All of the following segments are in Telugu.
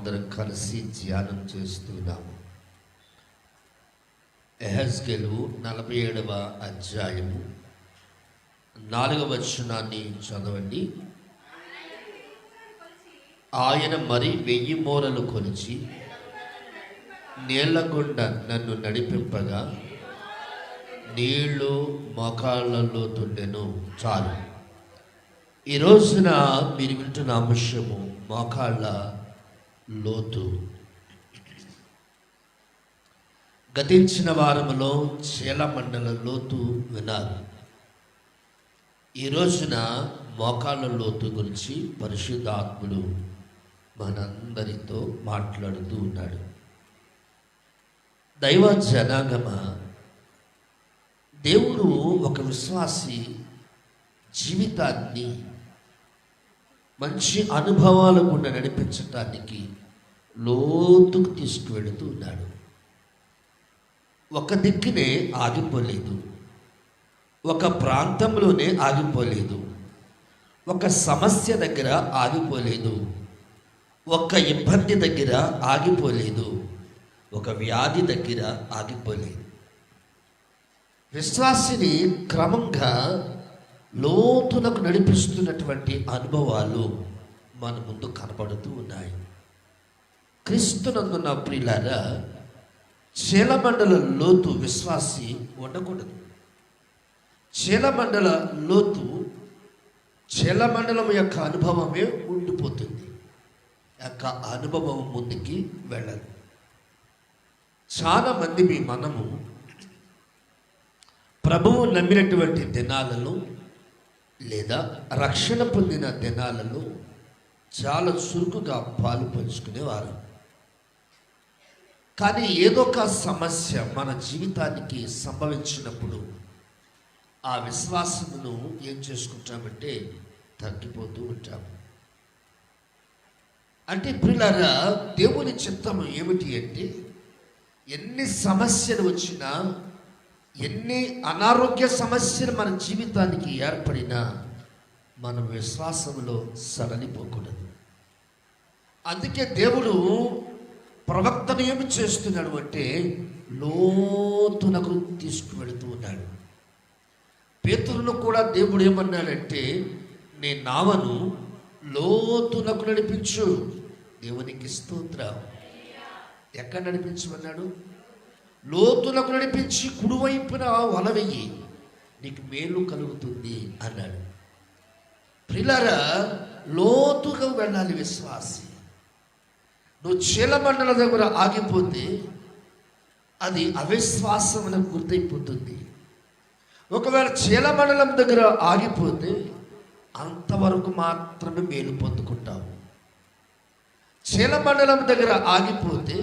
అందరం కలిసి ధ్యానం చేస్తున్నాము. యెహెజ్కేలు 47వ అధ్యాయము 4వ వచనాన్ని చదవండి. ఆయన మరి 1000 మూరలు కొలిచి నీళ్ల గుండా నన్ను నడిపింపగా నీళ్లు మోకాళ్ళలో తుండెను. చాలు. ఈ రోజున మీరు వింటున్న అంశము మోకాళ్ళ లోతు. గతించిన వారములో చీలమండల లోతు విన్నారు. ఈ రోజున మోకాళ్ళ లోతు గురించి పరిశుద్ధాత్ముడు మనందరితో మాట్లాడుతూ ఉన్నాడు. దైవ జనాగమ, దేవుడు ఒక విశ్వాసి జీవితాన్ని మంచి అనుభవాల గుండా నడిపించటానికి లోతుకు తీసుకువెళుతూ ఉన్నాడు. ఒక దిక్కునే ఆగిపోలేదు, ఒక ప్రాంతంలోనే ఆగిపోలేదు, ఒక సమస్య దగ్గర ఆగిపోలేదు, ఒక ఇబ్బంది దగ్గర ఆగిపోలేదు, ఒక వ్యాధి దగ్గర ఆగిపోలేదు. విశ్వాసిని క్రమంగా లోతులకు నడిపిస్తున్నటువంటి అనుభవాలు మన ముందు కనబడుతూ ఉన్నాయి. క్రీస్తునందున్న ప్రియులారా, చీలమండల లోతు విశ్వాసి ఉండకూడదు. చీలమండల లోతు చీలమండలం యొక్క అనుభవమే ఉండిపోతుంది. యొక్క అనుభవం ముందుకి వెళ్ళదు. చాలా మంది మనము ప్రభువు నమ్మినటువంటి దినాలలో లేదా రక్షణ పొందిన దినాలలో చాలా చురుకుగా పాలు పంచుకునేవారు. కానీ ఏదో ఒక సమస్య మన జీవితానికి సంభవించినప్పుడు ఆ విశ్వాసమును ఏం చేసుకుంటామంటే తగ్గిపోతూ ఉంటాము. అంటే ప్రియులారా, దేవుని చిత్తము ఏమిటి అంటే, ఎన్ని సమస్యలు వచ్చినా, ఎన్ని అనారోగ్య సమస్యలు మన జీవితానికి ఏర్పడినా మన విశ్వాసంలో సడలిపోకూడదు. అందుకే దేవుడు ప్రవక్తను ఏమి చేస్తున్నాడు అంటే లోతునకు తీసుకువెళుతూ ఉన్నాడు. పేతురును కూడా దేవుడు ఏమన్నాడంటే, నీ నావను లోతునకు నడిపించు. దేవునికి స్తోత్రం. ఎక్కడ నడిపించమన్నాడు? లోతులకు నడిపించి కుడివైపున వల వెయ్యి, నీకు మేలు కలుగుతుంది అన్నాడు. ప్రియులారా, లోతుగా వెళ్ళాలి విశ్వాసి. నువ్వు చీలమండల దగ్గర ఆగిపోతే అది అవిశ్వాసములకు గుర్తైపోతుంది. ఒకవేళ చీలమండలం దగ్గర ఆగిపోతే అంతవరకు మాత్రమే మేలు పొందుకుంటావు. చీలమండలం దగ్గర ఆగిపోతే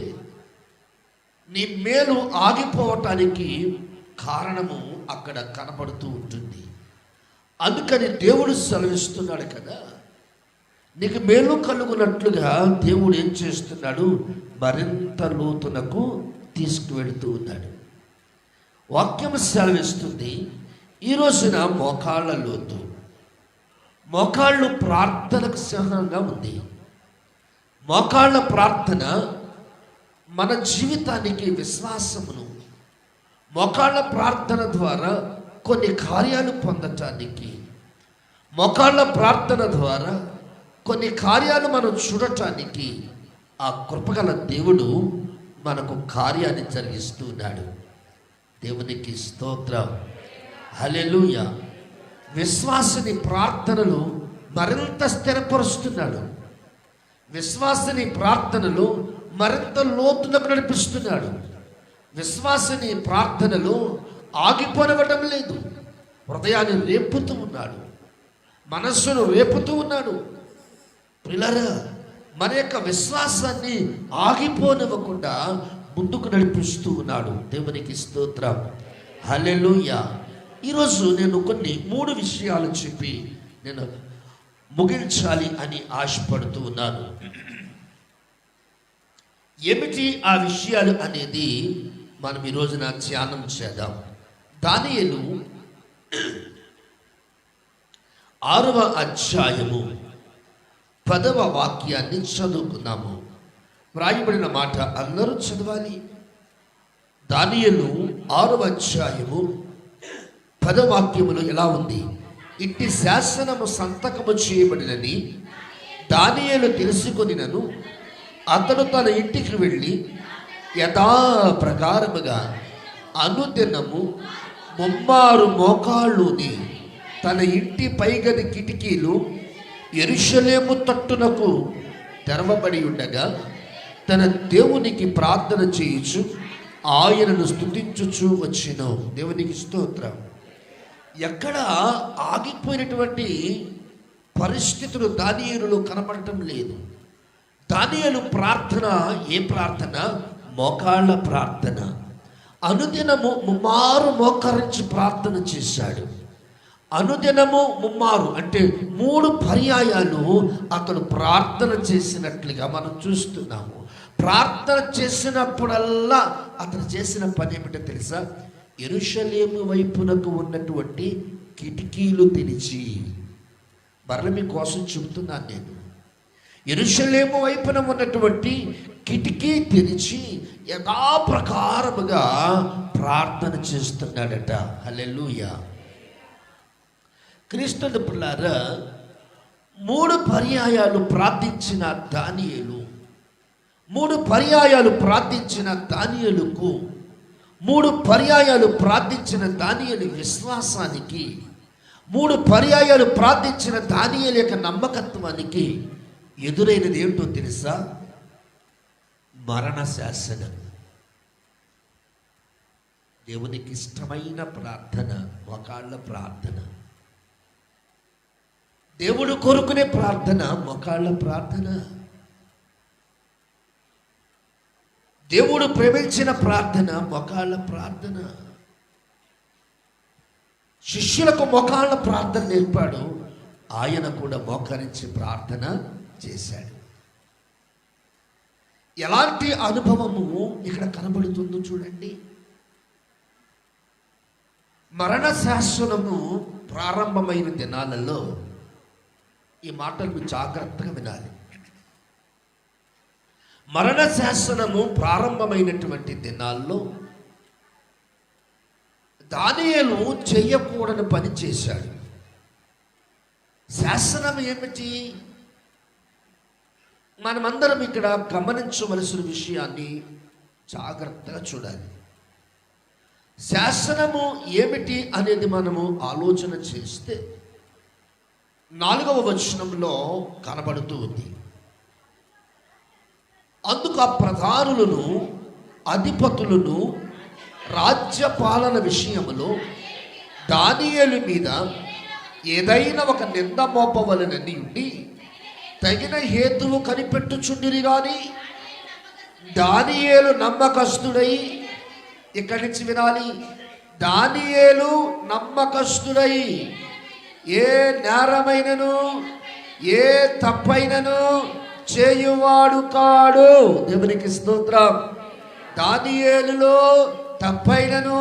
నీ మేలు ఆగిపోవటానికి కారణము అక్కడ కనపడుతూ ఉంటుంది. అందుకని దేవుడు సెలవిస్తున్నాడు కదా, నీకు మేలు కలుగునట్లుగా దేవుడు ఏం చేస్తున్నాడు? మరింత లోతునకు తీసుకువెళుతూ ఉన్నాడు. వాక్యం సెలవిస్తుంది, ఈ రోజున మోకాళ్ళ లోతు. మోకాళ్ళు ప్రార్థనకు సహనంగా ఉంది. మోకాళ్ళ ప్రార్థన మన జీవితానికి విశ్వాసమును, మోకాళ్ళ ప్రార్థన ద్వారా కొన్ని కార్యాలు పొందటానికి, మోకాళ్ళ ప్రార్థన ద్వారా కొన్ని కార్యాలు మనం చూడటానికి ఆ కృపగల దేవుడు మనకు కార్యాన్ని జరిగిస్తూ ఉన్నాడు. దేవునికి స్తోత్రం. హల్లెలూయా. విశ్వాసిని ప్రార్థనలు మరింత స్థిరపరుస్తున్నాడు. విశ్వాసిని ప్రార్థనలు మరింత లోతులకు నడిపిస్తున్నాడు. విశ్వాసిని ప్రార్థనలు ఆగిపోనివ్వటం లేదు. హృదయాన్ని రేపుతూ ఉన్నాడు, మనస్సును రేపుతూ ఉన్నాడు. ప్రియులారా, మన యొక్క విశ్వాసాన్ని ఆగిపోనివ్వకుండా ముందుకు నడిపిస్తూ ఉన్నాడు. దేవునికి స్తోత్రం. హల్లెలూయా. ఈరోజు నేను కొన్ని 3 విషయాలు చెప్పి నేను ముగించాలి అని ఆశపడుతూ ఉన్నాను. ఏమిటి ఆ విషయాలు అనేది మనం ఈ రోజున ధ్యానం చేద్దాం. దానియేలు 6వ అధ్యాయము 10వ వాక్యాన్ని చదువుకున్నాము. వ్రాయబడిన మాట అందరూ చదవాలి. దానియేలు 6వ అధ్యాయము 10వ వాక్యములో ఎలా ఉంది? ఇట్టి శాసనము సంతకము చేయబడినని దానియేలు తెలుసుకొనినను అతడు తన ఇంటికి వెళ్ళి యథాప్రకారముగా అనుదినము 3 మోకాళ్ళుని తన ఇంటి పైగది కిటికీలు యెరూషలేము తట్టునకు తెరవబడి ఉండగా తన దేవునికి ప్రార్థన చేయుచు ఆయనను స్తుతించుచు వచ్చిన దేవునికి స్తోత్రం. ఎక్కడ ఆగిపోయినటువంటి పరిస్థితులు దానియేలులో కనపడటం లేదు. దానియేలు ప్రార్థన ఏ ప్రార్థన? మోకాళ్ళ ప్రార్థన. అనుదినము 3 మోకరించి ప్రార్థన చేశాడు. అనుదినము 3 అంటే 3 పర్యాయాలు అతడు ప్రార్థన చేసినట్లుగా మనం చూస్తున్నాము. ప్రార్థన చేసినప్పుడల్లా అతను చేసిన పని ఏమిటో తెలుసా? యెరూషలేము వైపునకు ఉన్నటువంటి కిటికీలు తెరిచి, మరల మీకోసం చెబుతున్నాను నేను, యెరూషలేము వైపున ఉన్నటువంటి కిటికీ తెరిచి యథాప్రకారముగా ప్రార్థన చేస్తున్నాడట. హల్లెలూయా. క్రీస్తు పిల్లారా, 3 పర్యాయాలు ప్రార్థించిన దానియేలు, 3 పర్యాయాలు ప్రార్థించిన దానియేలుకు, 3 పర్యాయాలు ప్రార్థించిన దానియేలు విశ్వాసానికి, 3 పర్యాయాలు ప్రార్థించిన దానియేలు యొక్క నమ్మకత్వానికి ఎదురైనది ఏంటో తెలుసా? మరణ శాసనం. దేవునికి ఇష్టమైన ప్రార్థన మోకాళ్ళ ప్రార్థన. దేవుడు కోరుకునే ప్రార్థన మోకాళ్ళ ప్రార్థన. దేవుడు ప్రేమించిన ప్రార్థన మోకాళ్ళ ప్రార్థన. శిష్యులకు మోకాళ్ళ ప్రార్థన నేర్పాడు. ఆయన కూడా మోకరించి ప్రార్థన చేశాడు. ఎలాంటి అనుభవము ఇక్కడ కనబడుతుందో చూడండి. మరణ శాసనము ప్రారంభమైన దినాలలో ఈ మాటలు జాగ్రత్తగా వినాలి. మరణ శాసనము ప్రారంభమైనటువంటి దినాల్లో దానియేలు చేయకూడని పని చేశాడు. శాసనం ఏమిటి? మనమందరం ఇక్కడ గమనించవలసిన విషయాన్ని జాగ్రత్తగా చూడాలి. శాసనము ఏమిటి అనేది మనము ఆలోచన చేస్తే 4వ వచనంలో కనబడుతూ ఉంది. అందుకు ఆ ప్రధానులను, అధిపతులను రాజ్యపాలన విషయములో దానియేలు మీద ఏదైనా ఒక నింద మోపవలనని ఉండి తగిన హేతువు కనిపెట్టుచుండిరి గాని దానియేలు నమ్మకస్తుడై, ఇక్కడి నుంచి వినాలి, దానియేలు నమ్మకస్తుడై ఏ నేరమైనను ఏ తప్పైనను చేయువాడు కాడు. దేవునికి స్తోత్రం. దానియేలులో తప్పైనను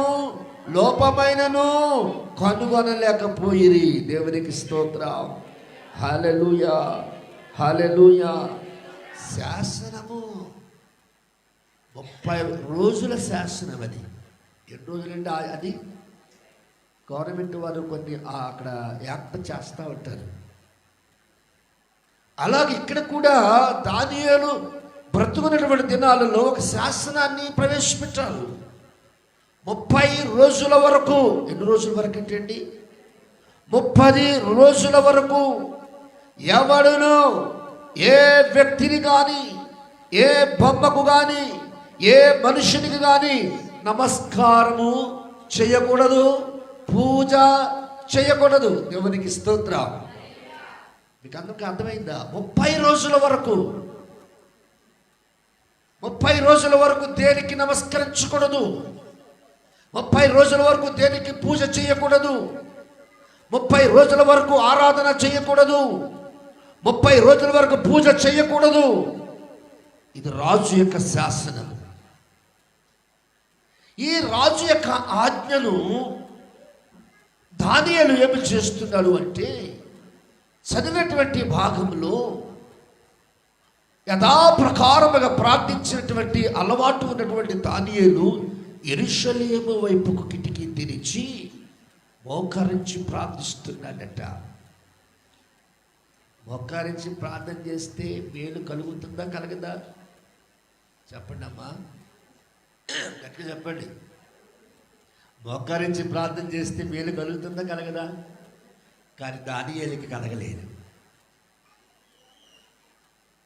లోపమైనను కనుగొనలేకపోయిరి. దేవునికి స్తోత్రం. హల్లెలూయా, హల్లెలూయా. శాసనము 30 రోజుల శాసనం. అది ఎన్ని రోజులంటే అది గవర్నమెంట్ వారు కొన్ని అక్కడ యాక్ట్ చేస్తూ ఉంటారు. అలాగే ఇక్కడ కూడా దానియేలు బ్రతుకున్నటువంటి దినాలలో ఒక శాసనాన్ని ప్రవేశపెట్టారు. 30 రోజుల వరకు. ఎన్ని రోజుల వరకు ఏంటండి? 30 రోజుల వరకు ఎవడును ఏ వ్యక్తిని కానీ, ఏ బొమ్మకు కానీ, ఏ మనుషునికి కానీ నమస్కారము చేయకూడదు, పూజ చేయకూడదు. దేవునికి స్తోత్రం. మీకు అందరికీ అర్థమైందా? 30 రోజుల వరకు, 30 రోజుల వరకు దేనికి నమస్కరించకూడదు, 30 రోజుల వరకు దేనికి పూజ చేయకూడదు, 30 రోజుల వరకు ఆరాధన చేయకూడదు, 30 రోజుల వరకు పూజ చేయకూడదు. ఇది రాజు యొక్క శాసనం. ఈ రాజు యొక్క ఆజ్ఞను దానియేలు ఏమి చేస్తున్నాడు అంటే, చదివినటువంటి భాగంలో యథాప్రకారముగా ప్రార్థించినటువంటి అలవాటు ఉన్నటువంటి దానియేలు యెరూషలేము వైపుకు కిటికీ తెరిచి మోకరించి ప్రార్థిస్తున్నాడట. మోకరించి ప్రార్థన చేస్తే మేలు కలుగుతుందా కలగదా? చెప్పండి అమ్మా, గట్టిగా చెప్పండి. మోకరించి ప్రార్థన చేస్తే మేలు కలుగుతుందా కలగదా? కానీ దానియేలుకి కలగలేదు.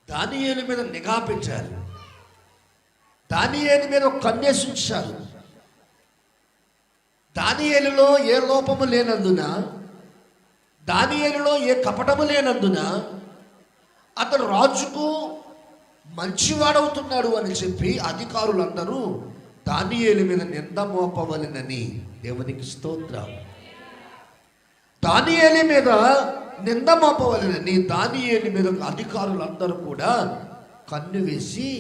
దానియేలు మీద నిఘా పెట్టారు. దానియేలు మీద ఒక కన్నేసి ఉంచారు. దానియేలులో ఏ లోపము లేనందున, దానియేలులో ఏ కపటము లేనందున అతడు రాజుకు మంచివాడవుతున్నాడు అని చెప్పి అధికారులందరూ దానియేలు మీద నింద మోపవలెనని, దేవునికి స్తోత్రం, దానియేలు మీద నింద మోపవలెనని దానియేలు మీద అధికారులందరూ కూడా కన్ను వేసి,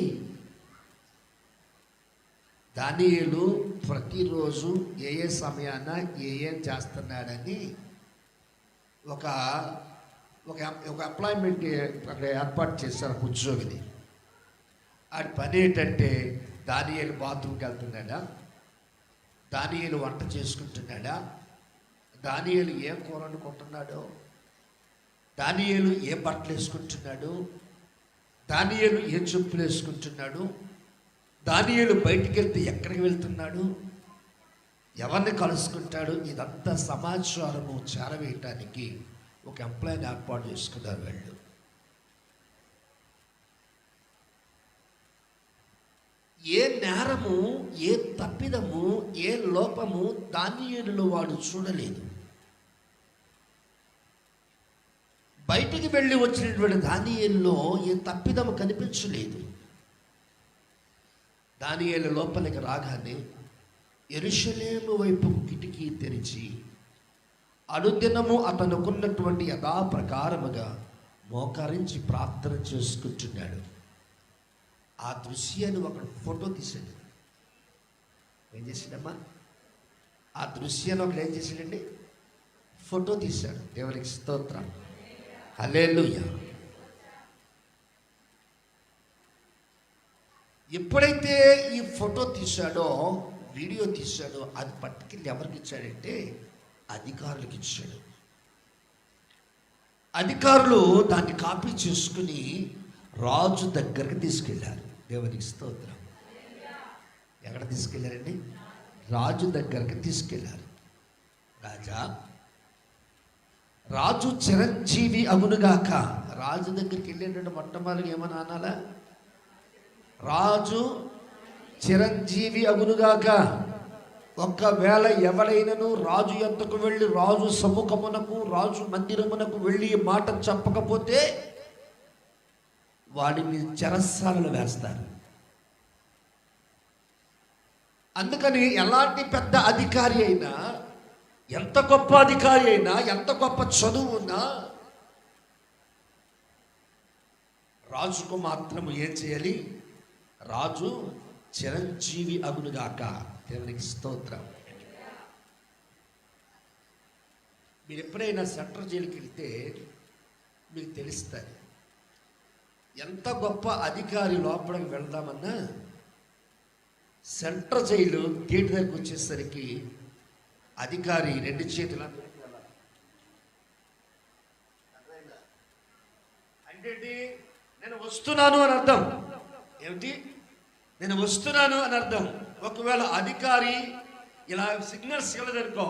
దానియేలు ప్రతిరోజు ఏ సమయాన ఏం చేస్తున్నాడని ఒక ఎంప్లాయ్మెంట్ అక్కడ ఏర్పాటు చేశారు ఉద్యోగిని. ఆడి పని ఏంటంటే దానియేలు బాత్రూమ్కి వెళ్తున్నాడా, దానియేలు వంట చేసుకుంటున్నాడా, దానియేలు ఏ కూర వండుకుంటున్నాడో, దానియేలు ఏ బట్టలు వేసుకుంటున్నాడు, దానియేలు ఏ చెప్పులు వేసుకుంటున్నాడు, దానియేలు బయటికి వెళ్తే ఎక్కడికి వెళ్తున్నాడు, ఎవరిని కలుసుకుంటాడు, ఇదంతా సమాచారము చేరవేయటానికి ఒక ఎంప్లాయ్ని ఏర్పాటు చేసుకున్నారు వాళ్ళు. ఏ నేరము, ఏ తప్పిదము, ఏ లోపము దానియేలులో వాడు చూడలేదు. బయటికి వెళ్ళి వచ్చినటువంటి దానియేలులో ఏ తప్పిదము కనిపించలేదు. దానియేలు లోపలికి రాగానే యెరూషలేము వైపు కిటికీ తెరిచి అనుదినము అతనుకున్నటువంటి యథాప్రకారముగా మోకరించి ప్రార్థన చేసుకుంటున్నాడు. ఆ దృశ్యాన్ని ఒక ఫోటో తీశాడు. ఏం చేసాడమ్మా? ఆ దృశ్యాన్ని ఒకడు ఏం చేశాడండి? ఫోటో తీశాడు. దేవునికి స్తోత్రం, హల్లెలూయా. ఎప్పుడైతే ఈ ఫోటో తీశాడో, వీడియో తీశాడో, అది పట్టుకెళ్ళి ఎవరికి ఇచ్చాడంటే అధికారులకు ఇచ్చాడు. అధికారులు దాన్ని కాపీ చేసుకుని రాజు దగ్గరికి తీసుకెళ్ళారు. దేవునికి స్తోత్రం. ఎక్కడ తీసుకెళ్ళారండి? రాజు దగ్గరికి తీసుకెళ్ళారు. రాజు చిరంజీవి అగునుగాక. రాజు దగ్గరికి వెళ్ళేటట్టు మొట్టమొదటి ఏమని అనాలా? రాజు చిరంజీవి అగునుగాక. ఒక్కవేళ ఎవడైనను రాజు యొద్దకు వెళ్ళి, రాజు సముఖమునకు, రాజు మందిరమునకు వెళ్ళి మాట చెప్పకపోతే వాడిని చెరసాలలో వేస్తారు. అందుకని ఎలాంటి పెద్ద అధికారి అయినా, ఎంత గొప్ప అధికారి అయినా, ఎంత గొప్ప చదువు ఉన్నా రాజుకు మాత్రము ఏం చేయాలి? రాజు చిరంజీవి అగునుగాక. దేవునికి స్తోత్రం. మీరు ఎప్పుడైనా సెంట్రల్ జైలుకి వెళ్తే మీకు తెలుస్తుంది, ఎంత గొప్ప అధికారి లోపలికి వెళ్దామన్నా సెంట్రల్ జైలు గేట్ దగ్గరికి వచ్చేసరికి అధికారి రెండు చేతులు అంటే నేను వస్తున్నాను అని అర్థం. ఏమిటి? నేను వస్తున్నాను అని అర్థం. ఒకవేళ అధికారి ఇలా సిగ్నల్స్ ఇవ్వలేదనుకో,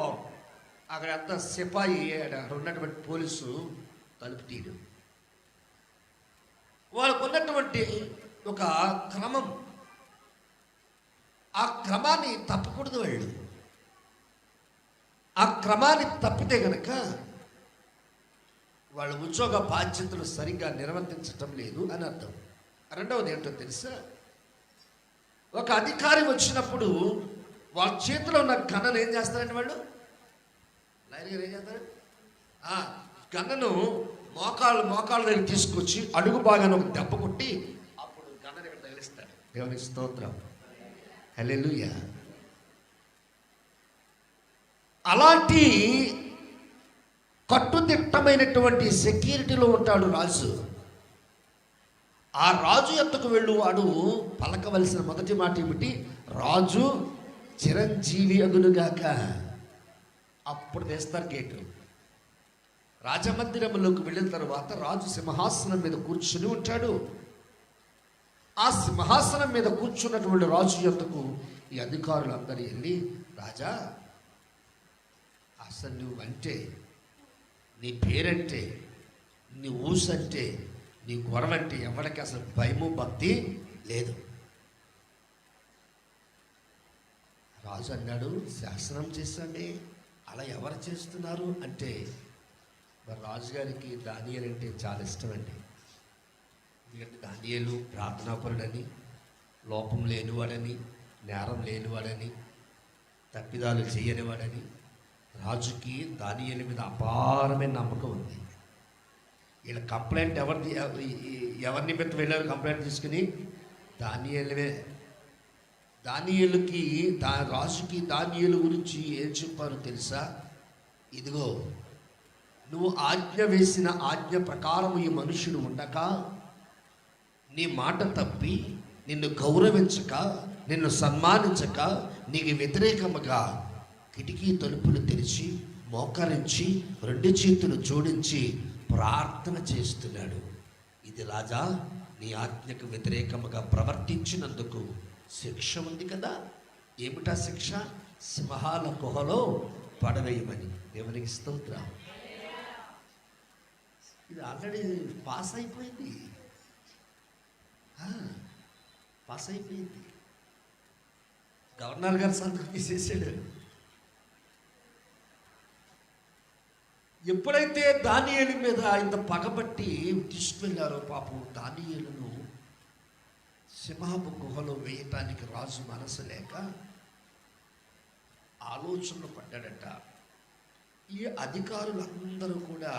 అక్కడ అంత సిపాయి అక్కడ ఉన్నటువంటి పోలీసు తలుపు తీయడం. వాళ్ళకు ఉన్నటువంటి ఒక క్రమం, ఆ క్రమాన్ని తప్పకూడదు. వాళ్ళు ఆ క్రమాన్ని తప్పితే గనక వాళ్ళ ఉద్యోగ బాధ్యతలు సరిగ్గా నిర్వర్తించటం లేదు అని అర్థం. రెండవది ఏంటో తెలుసా? ఒక అధికారి వచ్చినప్పుడు వాళ్ళ చేతిలో ఉన్న గన్నను ఏం చేస్తారండి వాళ్ళు? లైన్ గారు ఏం చేస్తారు? గన్నను మోకాళ్ళ దగ్గర తీసుకొచ్చి అడుగు బాగానే ఒక దెబ్బ కొట్టి అప్పుడు గన్నను ఇక్కడ తగిలిస్తాడు. దేవునికి స్తోత్రం, హల్లెలూయా. అలాంటి కట్టుదిట్టమైనటువంటి సెక్యూరిటీలో ఉంటాడు రాజు. ఆ రాజు ఎద్దకు వెళ్ళువాడు పలకవలసిన మొదటి మాట ఏమిటి? రాజు చిరంజీవి అగునుగాక. అప్పుడు తెస్తారు గేటు. రాజమందిరంలోకి వెళ్ళిన తర్వాత రాజు సింహాసనం మీద కూర్చుని ఉంటాడు. ఆ సింహాసనం మీద కూర్చున్నటువంటి రాజు యొద్దకు ఈ అధికారులందరూ వెళ్ళి, రాజా, అసలు నువ్వంటే, నీ పేరంటే, నీ ఊసంటే, నీ గొడవంటే ఎవరికి అసలు భయము భక్తి లేదు. రాజు అన్నాడు, శాసనం చేశామే, అలా ఎవరు చేస్తున్నారు అంటే, మరి రాజుగారికి దానియేలు అంటే చాలా ఇష్టం అండి. ఎందుకంటే దానియేలు ప్రార్థనాపరుడని, లోపం లేనివాడని, నేరం లేనివాడని, తప్పిదాలు చేయనివాడని రాజుకి దానియేలు మీద అపారమైన నమ్మకం ఉంది. వీళ్ళ కంప్లైంట్ ఎవరిని పెట్టి వెళ్ళారు కంప్లైంట్ తీసుకుని? దానియేలువే. దానియేలుకి రాజుకి దానియేలు గురించి ఏం చెప్పారో తెలుసా? ఇదిగో, నువ్వు ఆజ్ఞ వేసిన ఆజ్ఞ ప్రకారం ఈ మనుషుడు ఉండక, నీ మాట తప్పి, నిన్ను గౌరవించక, నిన్ను సన్మానించక, నీకు వ్యతిరేకముగా కిటికీ తలుపులు తెరిచి మోకరించి 2 చేతులు జోడించి ప్రార్థన చేస్తున్నాడు. ఇది రాజా, నీ ఆజ్ఞకు వ్యతిరేకముగా ప్రవర్తించినందుకు శిక్ష ఉంది కదా. ఏమిటా శిక్ష? సింహాల గుహలో పడవేయమని. దేవునికి స్తోత్రం. ఇది ఆల్రెడీ పాస్ అయిపోయింది. గవర్నర్ గారు సంతకం తీసేసాడు. ఎప్పుడైతే దానియేలు మీద ఇంత పగబట్టి తీసుకెళ్లారో, పాపం దానియేలును సింహపు గుహలో వేయటానికి రాజు మనసు లేక ఆలోచనలు పడ్డాడట. ఈ అధికారులందరూ కూడా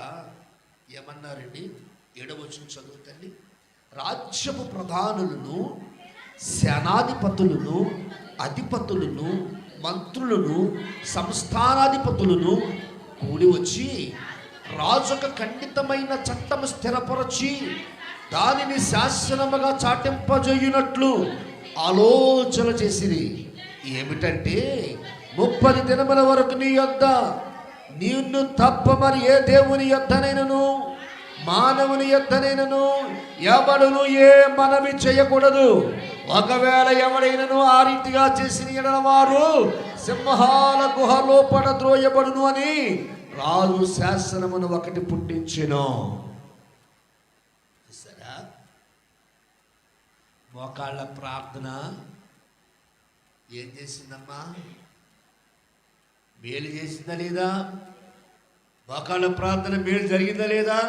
ఏమన్నారండి? 7వ వచనం చదువుతండి. రాజ్యపు ప్రధానులను, సేనాధిపతులను, అధిపతులను, మంత్రులను, సంస్థానాధిపతులను కూడి వచ్చి రాజుకు ఖండితమైన చట్టము స్థిరపరచి దానిని శాసనముగా చాటింపజేయునట్లు ఆలోచన చేసిరి. ఏమిటంటే, 30 దినముల వరకు నీ యొద్ద నిన్ను తప్ప మరి ఏ దేవుని యొద్దనైనను, మానవుని యొద్దనైనను ఎవడును ఏ మనవి చేయకూడదు. ఒకవేళ ఎవడైనను ఆ రీతిగా చేసిన ఎడల వారు సింహాల గుహ లోపల ద్రోయబడును అని రాజు శాసనమును ఒకటి పుట్టించెను. చూసారా? మోకాళ్ళ ప్రార్థన ఏం చేసిందమ్మా? మేలు చేసిందా లేదా? మోకాళ్ళ ప్రార్థన మేలు జరిగిందా లేదా?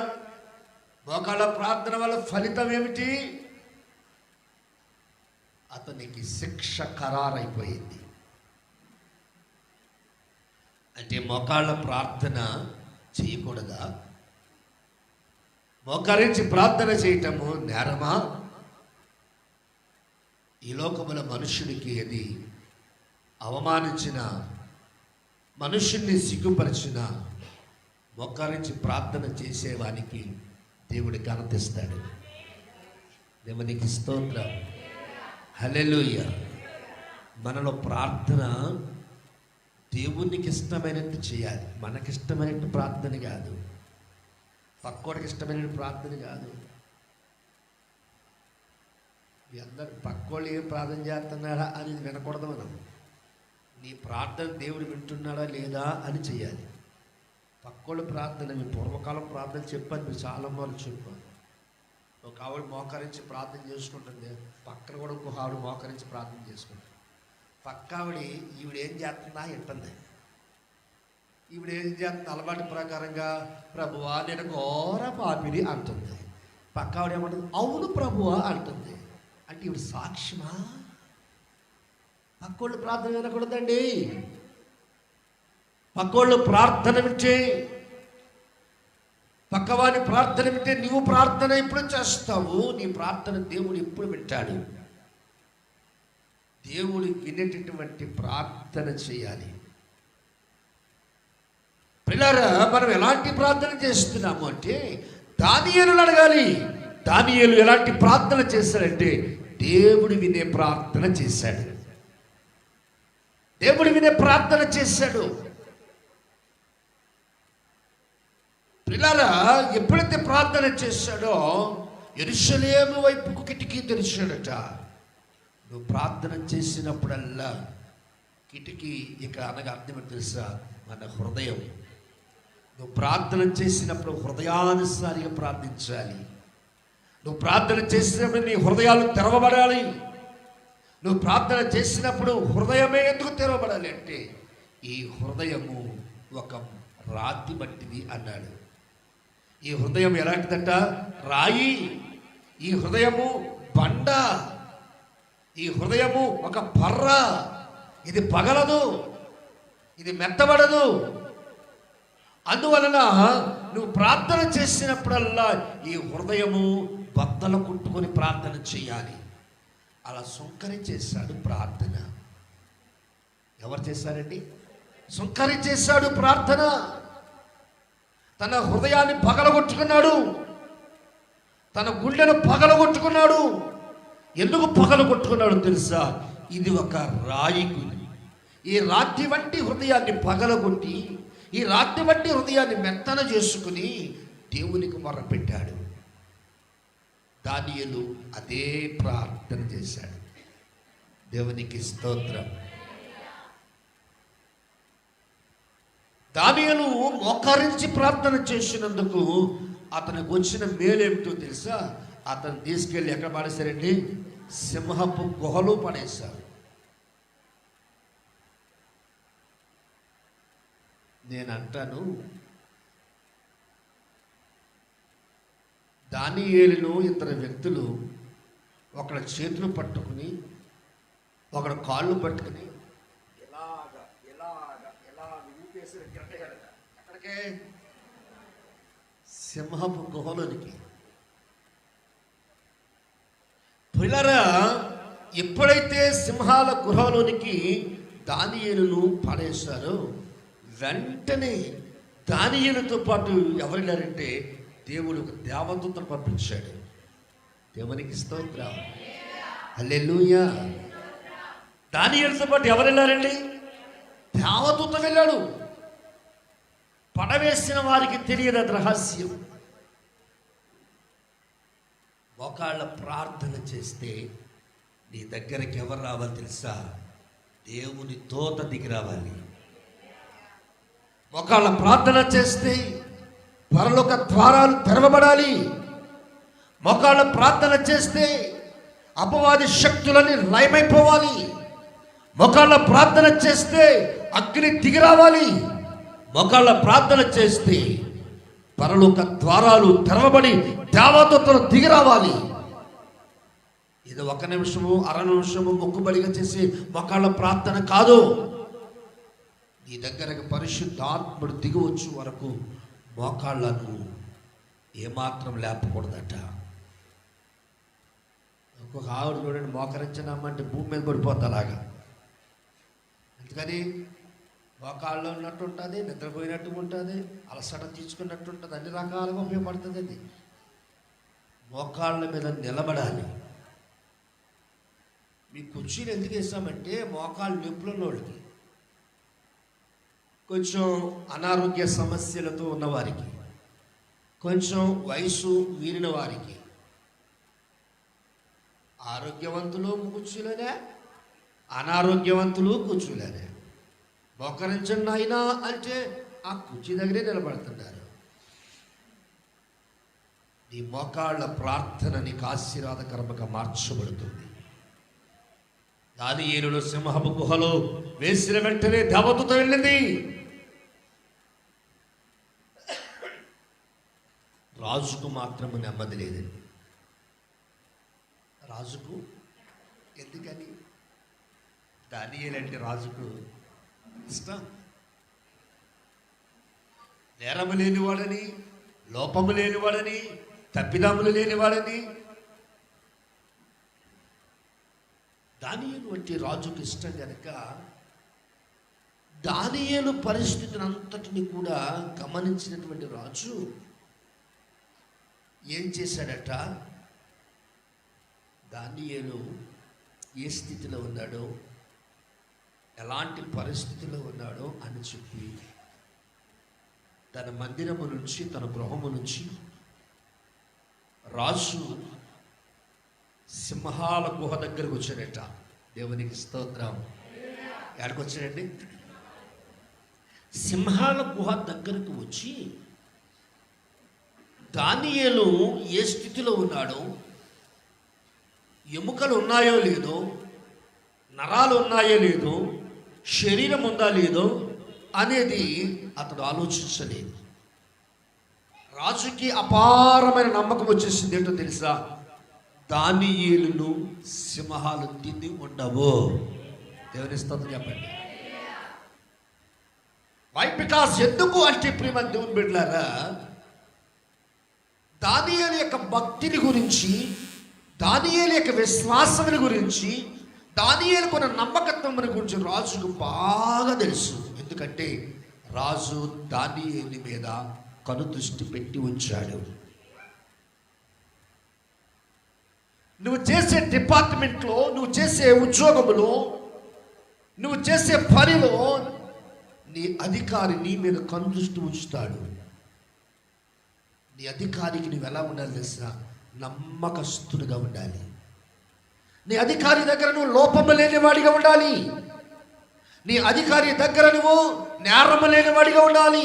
మోకాళ్ళ ప్రార్థన వల్ల ఫలితం ఏమిటి? అతనికి శిక్ష ఖరారైపోయింది. అంటే మోకాళ్ళ ప్రార్థన చేయకూడదా? మోకరించి ప్రార్థన చేయటము నేరమా? ఈ లోకముల మనుషుడికి అది అవమానించిన, మనుషుల్ని సిగ్గుపరిచిన, మోకరించి ప్రార్థన చేసేవానికి దేవుడి ఘనతిస్తాడు. దేవునికి స్తోత్రం. హల్లెలూయా. మనలో ప్రార్థన దేవునికి ఇష్టమైనట్టు చేయాలి. మనకిష్టమైనట్టు ప్రార్థన కాదు, పక్కోడికి ఇష్టమైన ప్రార్థన కాదు. మీ అందరు పక్కోళ్ళు ఏం ప్రార్థన చేస్తున్నారా అని వినకూడదు. మనం నీ ప్రార్థన దేవుడు వింటున్నాడా లేదా అని చేయాలి. పక్కోళ్ళ ప్రార్థన, మీ పూర్వకాలం ప్రార్థన చెప్పాను, మీరు చాలా మార్లు చెప్పాను. ఒక ఆవిడ మోకరించి ప్రార్థన చేసుకుంటుంది, పక్కన కూడా ఇంకొక ఆవిడ మోకరించి ప్రార్థన చేసుకుంటుంది. పక్క ఆవిడ ఈవిడ ఏం చేస్తుందా వింటుంది. ఈవిడ ఏం చేస్తుంది? అలవాటు ప్రకారంగా ప్రభువా నేను ఘోర పాపిని అంటుంది. పక్క ఆవిడ ఏమంటుంది? అవును ప్రభువా అంటుంది. అంటే ఈవిడ సాక్ష్యమా? పక్కోళ్ళు ప్రార్థన వినకూడదండి. పక్కోళ్ళు ప్రార్థన వింటే, పక్కవాని ప్రార్థన వింటే నువ్వు ప్రార్థన ఎప్పుడు చేస్తావు? నీ ప్రార్థన దేవుడు ఎప్పుడు వింటాడు? దేవుడు వినేటటువంటి ప్రార్థన చేయాలి. పిల్లరా, మనం ఎలాంటి ప్రార్థన చేస్తున్నాము అంటే దానియేలును అడగాలి. దానియేలు ఎలాంటి ప్రార్థన చేశాడంటే దేవుడు వినే ప్రార్థన చేశాడు. దేవుడు వినే ప్రార్థన చేశాడు. పిల్లరా, ఎప్పుడైతే ప్రార్థన చేశాడో యెరూషలేము వైపుకు కిటికీ తెరిచాడట. నువ్వు ప్రార్థన చేసినప్పుడల్లా కిటికీ ఇక్కడ అనగా అర్థం తెలుసా? మన హృదయం. నువ్వు ప్రార్థన చేసినప్పుడు హృదయానుసారిగా ప్రార్థించాలి. నువ్వు ప్రార్థన చేసినప్పుడు నీ హృదయాలు తెరవబడాలి. నువ్వు ప్రార్థన చేసినప్పుడు హృదయమే ఎందుకు తెరవబడాలి అంటే ఈ హృదయము ఒక రాతి వంటిది అన్నాడు. ఈ హృదయం ఎలాంటిదంట? రాయి. ఈ హృదయము బండ. ఈ హృదయము ఒక పర్ర. ఇది పగలదు, ఇది మెత్తబడదు. అందువలన నువ్వు ప్రార్థన చేసినప్పుడల్లా ఈ హృదయము బద్దలు కుట్టుకొని ప్రార్థన చేయాలి. అలా సుంకరి చేశాడు ప్రార్థన. ఎవరు చేశారండి? సుంకరి చేశాడు ప్రార్థన. తన హృదయాన్ని పగలగొట్టుకున్నాడు. తన గుండెను పగలగొట్టుకున్నాడు. ఎందుకు పగలగొట్టుకున్నాడు తెలుసా? ఇది ఒక రాయి గుడి. ఈ రాతి వంటి హృదయాన్ని పగలగొట్టి ఈ రాతి వంటి హృదయాన్ని మెత్తన చేసుకుని దేవునికి మొర్రపెట్టాడు. దానియేలు అదే ప్రార్థన చేశాడు. దేవునికి స్తోత్రం. దానియేలు మోకరించి ప్రార్థన చేసినందుకు అతనికి వచ్చిన మేలేమిటో తెలుసా? అతను తీసుకెళ్ళి ఎక్కడ పడేశారండి? సింహపు గుహలో పడేశారు. నేను అంటాను, దానియేలును ఇద్దరు వ్యక్తులు ఒకళ్ళ చేతులు పట్టుకుని ఒకళ్ళ కాళ్ళు పట్టుకుని ఇలాగ ఊపేసి ఎక్కడికే? సింహపు గుహలోనికి. పిల్లరా, ఎప్పుడైతే సింహాల గుహలోనికి దానియేలును పడేశారో వెంటనే దానియేలుతో పాటు ఎవరు వెళ్ళారంటే దేవుడు ఒక దేవదూతను పంపించాడు. దేవునికి స్తోత్రం. హల్లెలూయా. దానియేలుతో పాటు ఎవరు వెళ్ళారండి? దేవదూత వెళ్ళాడు. పడవేసిన వారికి తెలియదు అది రహస్యం. ఒకళ్ళ ప్రార్థన చేస్తే నీ దగ్గరికి ఎవరు రావాలి తెలుసా? దేవుని దూత దిగి రావాలి. ఒకళ్ళ ప్రార్థన చేస్తే పరలోక ద్వారాలు తెరవబడాలి. ఒకళ్ళ ప్రార్థన చేస్తే అపవాది శక్తులని లయమైపోవాలి. ఒకళ్ళ ప్రార్థన చేస్తే అగ్ని దిగి రావాలి. ఒకళ్ళ ప్రార్థన చేస్తే పరలోక ద్వారాలు తెరవబడి దేవదూతలు దిగి రావాలి. ఇది 1 నిమిషము 1/2 నిమిషము మొక్కుబడిగా చేసి ఒకళ్ళ ప్రార్థన కాదు. నీ దగ్గరకు పరిశుద్ధాత్ముడు దిగి వచ్చే వరకు మోకాళ్ళను ఏమాత్రం లేపకూడదట. ఇంకొక ఆవిడ చూడండి, మోకరించినామంటే భూమి మీద పడిపోద్ది అలాగా. అందుకని మోకాళ్ళు ఉన్నట్టు ఉంటుంది, నిద్రపోయినట్టు ఉంటుంది, అలసట తీసుకున్నట్టు ఉంటుంది, అన్ని రకాలుగా ఉపయోగపడుతుంది. అది మోకాళ్ళ మీద నిలబడాలి. మీ కుర్చీలు ఎందుకు వేసామంటే మోకాళ్ళు నొప్పులు ఉన్నవాళ్ళకి, కొంచెం అనారోగ్య సమస్యలతో ఉన్నవారికి, కొంచెం వయసు మీరిన వారికి. ఆరోగ్యవంతులు కూర్చులేనే, అనారోగ్యవంతులు కూర్చులేనే. మోకరించండి అయినా అంటే ఆ కుర్చీ దగ్గరే నిలబడుతున్నారు. నీ మోకాళ్ళ ప్రార్థన నీకు ఆశీర్వాదకరంగా మార్చబడుతుంది. దానియేలు సింహపు గుహలో వేసిన వెంటనే దేవదూత వెళ్ళింది. రాజుకు మాత్రము నెమ్మది లేదండి. రాజుకు ఎందుకని? దానియేలు అంటే రాజుకు ఇష్టం. నేరము లేనివాడని, లోపము లేనివాడని, తప్పిదములు లేనివాడని దానియేలు వంటి రాజుకు ఇష్టం కనుక దానియేలు పరిస్థితిని అంతటిని కూడా గమనించినటువంటి రాజు ఏం చేశాడట? దానియేలు ఏ స్థితిలో ఉన్నాడో, ఎలాంటి పరిస్థితిలో ఉన్నాడో అని చెప్పి తన మందిరము నుంచి, తన గృహము నుంచి రాజు సింహాల గుహ దగ్గరకు వచ్చాడట. దేవునికి స్తోత్రం. ఎక్కడికి వచ్చాడండి? సింహాల గుహ దగ్గరకు వచ్చి దానియేలు ఏ స్థితిలో ఉన్నాడో, ఎముకలు ఉన్నాయో లేదో, నరాలు ఉన్నాయో లేదో, శరీరం ఉందా లేదో అనేది అతడు ఆలోచించలేదు. రాజుకి అపారమైన నమ్మకం వచ్చేసింది. ఏంటో తెలుసా? దానియేలును సింహాలు తిండి ఉండవు. దేవుని స్తోత్రం చెప్పండి. వై? బికాస్ ఎందుకు అంటే ప్రేమ దేవుని బిడ్డలారా, దానియేలు యొక్క భక్తిని గురించి, దానియేలు యొక్క విశ్వాసం గురించి, దానియేలు కొన్న నమ్మకత్వం గురించి రాజుకు బాగా తెలుసు. ఎందుకంటే రాజు దానియేలు మీద కనుదృష్టి పెట్టి ఉంచాడు. నువ్వు చేసే డిపార్ట్మెంట్లో, నువ్వు చేసే ఉద్యోగంలో, నువ్వు చేసే పనిలో నీ అధికారి నీ మీద కనుదృష్టి ఉంచుతాడు. నీ అధికారికి నువ్వు ఎలా ఉండాలి తెలుసా? నమ్మకస్తుడిగా ఉండాలి. నీ అధికారి దగ్గర నువ్వు లోపము లేనివాడిగా ఉండాలి. నీ అధికారి దగ్గర నువ్వు నేరము లేనివాడిగా ఉండాలి.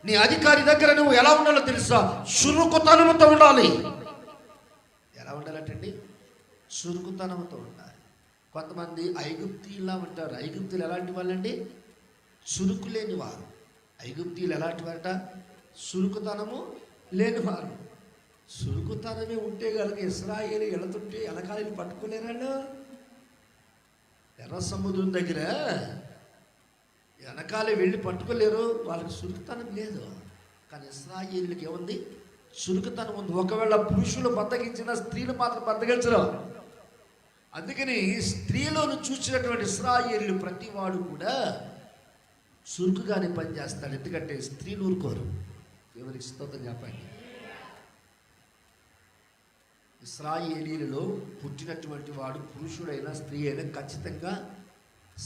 నీ అధికారి దగ్గర నువ్వు ఎలా ఉండాలో తెలుసా? చురుకుతనంతో ఉండాలి. ఎలా ఉండాలంటండి? చురుకుతనంతో ఉండాలి. కొంతమంది ఐగుప్తీలా ఉంటారు. ఐగుప్తీలు ఎలాంటి వాళ్ళండి? చురుకు లేనివారు. ఐగుప్తీలు ఎలాంటి వారట? చురుకుతనము లేనివారు. చురుకుతనమే ఉంటే కనుక ఇశ్రాయేలు వెళుతుంటే వెనకాలని పట్టుకోలేరాళ్ళు. ఎర్ర సముద్రం దగ్గర వెనకాలే వెళ్ళి పట్టుకోలేరు. వాళ్ళకి చురుకుతనం లేదు. కానీ ఇశ్రాయేలుకి ఏముంది? చురుకుతనం ఉంది. ఒకవేళ పురుషులు బద్దగించిన స్త్రీలు మాత్రం బద్దగించరు. అందుకని స్త్రీలను చూసినటువంటి ఇశ్రాయేలు ప్రతివాడు కూడా చురుకుగానే పనిచేస్తాడు. ఎందుకంటే స్త్రీలు ఊరుకోరు. ఎవరికి స్తోత్రం చెప్పండి. ఇశ్రాయేలీలలో పుట్టినటువంటి వాడు పురుషుడైనా స్త్రీ అయినా ఖచ్చితంగా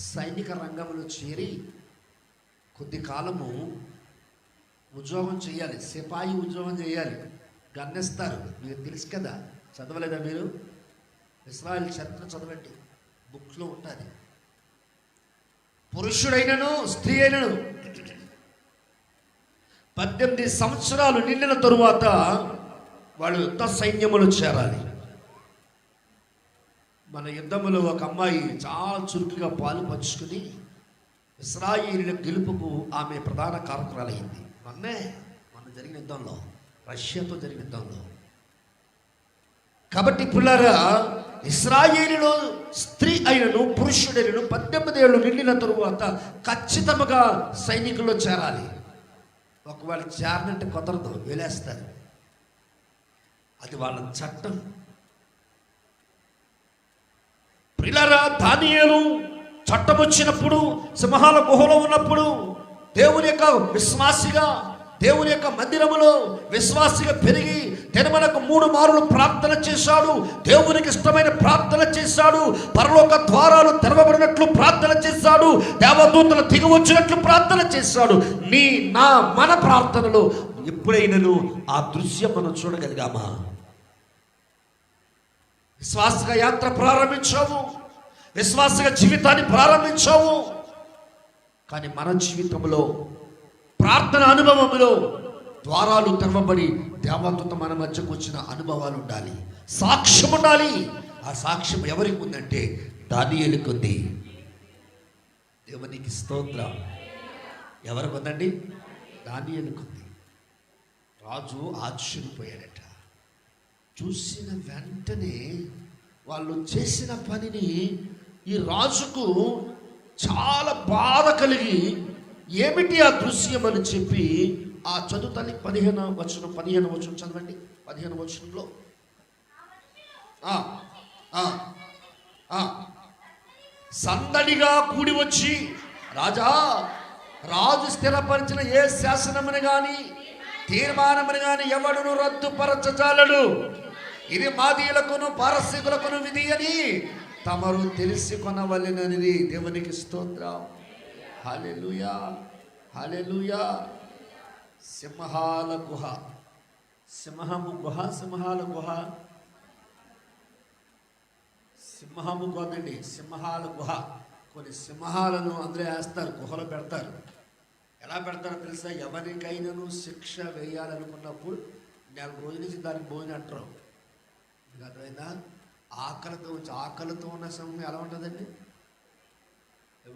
సైనిక రంగంలో చేరి కొద్ది కాలము ఉద్యోగం చేయాలి. సిపాయి ఉద్యోగం చేయాలి. గన్నేస్తారు. మీకు తెలుసు కదా, చదవలేదా మీరు? ఇశ్రాయేలు చరిత్ర చదవండి, బుక్స్లో ఉంటుంది. పురుషుడైనను స్త్రీ అయినను 18 సంవత్సరాలు నిండిన తరువాత వాళ్ళు యుద్ధ సైన్యములు చేరాలి. మన యుద్ధములో ఒక అమ్మాయి చాలా చురుకుగా పాలు పంచుకుని ఇశ్రాయేలీయుల గెలుపుకు ఆమె ప్రధాన కారకురాలైంది. మన జరిగిన యుద్ధంలో, రష్యాతో జరిగిన యుద్ధంలో. కాబట్టి పిల్లరా, ఇశ్రాయేలులో స్త్రీ అయినను పురుషుడైనను 18 ఏళ్ళు నిండిన తరువాత ఖచ్చితంగా సైనికుల్లో చేరాలి. ఒకవేళ చేరనంటే కుదరదు, వేలేస్తారు. అది వాళ్ళ చట్టం. ప్రియులారా, దానియేలు చట్టం వచ్చినప్పుడు, సింహాల గుహలో ఉన్నప్పుడు దేవుని యొక్క విశ్వాసిగా, దేవుని యొక్క మందిరములో విశ్వాసిగా పెరిగి దినమునకు 3 మారులు ప్రార్థన చేశాడు. దేవునికి ఇష్టమైన ప్రార్థన చేశాడు. పరలోక ద్వారాలు తెరవబడినట్లు ప్రార్థన చేశాడు. దేవదూతలు దిగి వచ్చినట్లు ప్రార్థన చేశాడు. మన ప్రార్థనలో ఎప్పుడైనాను ఆ దృశ్యం మనం చూడగలిగామా? విశ్వాసగా యాత్ర ప్రారంభించాము, విశ్వాసగా జీవితాన్ని ప్రారంభించాము. కానీ మన జీవితంలో ప్రార్థన అనుభవంలో ద్వారాలు తెరవబడి దేవదూత మన మధ్యకు వచ్చిన అనుభవాలు ఉండాలి. సాక్ష్యం ఉండాలి. ఆ సాక్ష్యం ఎవరికి ఉందంటే దానియేలుకు ఉంది. దేవునికి స్తోత్రం. ఎవరికి ఉందండి? దానియేలుకు ఉంది. రాజు ఆశ్చర్యపోయాడట. చూసిన వెంటనే వాళ్ళు చేసిన పనిని ఈ రాజుకు చాలా బాధ కలిగి, ఏమిటి ఆ దృశ్యం అని చెప్పి ఆ చదువుతాన్ని 15వ వచనం చదవండి. 15వ వచనంలో సందడిగా కూడి వచ్చి, రాజు స్థిరపరిచిన ఏ శాసనమును గాని తీర్మానమును గాని ఎవడును రద్దుపరచజాలడు. ఇది మాదీయులకును పారసీకులకును విధి అని తమరు తెలిసి కొనవలెనని దేవునికి స్తోత్రం. హల్లెలూయా, హల్లెలూయా. సింహాల గుహ, సింహము గుహ, సింహాల గుహ, సింహము గుహండి, సింహాల గుహ. కొన్ని సింహాలను అందులో వేస్తారు, గుహలో పెడతారు. ఎలా పెడతారో తెలుసా? ఎవరికైనాను శిక్ష వేయాలనుకున్నప్పుడు 4 రోజుల నుంచి దానికి భోజనం అంటారు. మీకు అర్థమైందా? ఆకలితో ఉన్న సమయం ఎలా ఉంటుందండి?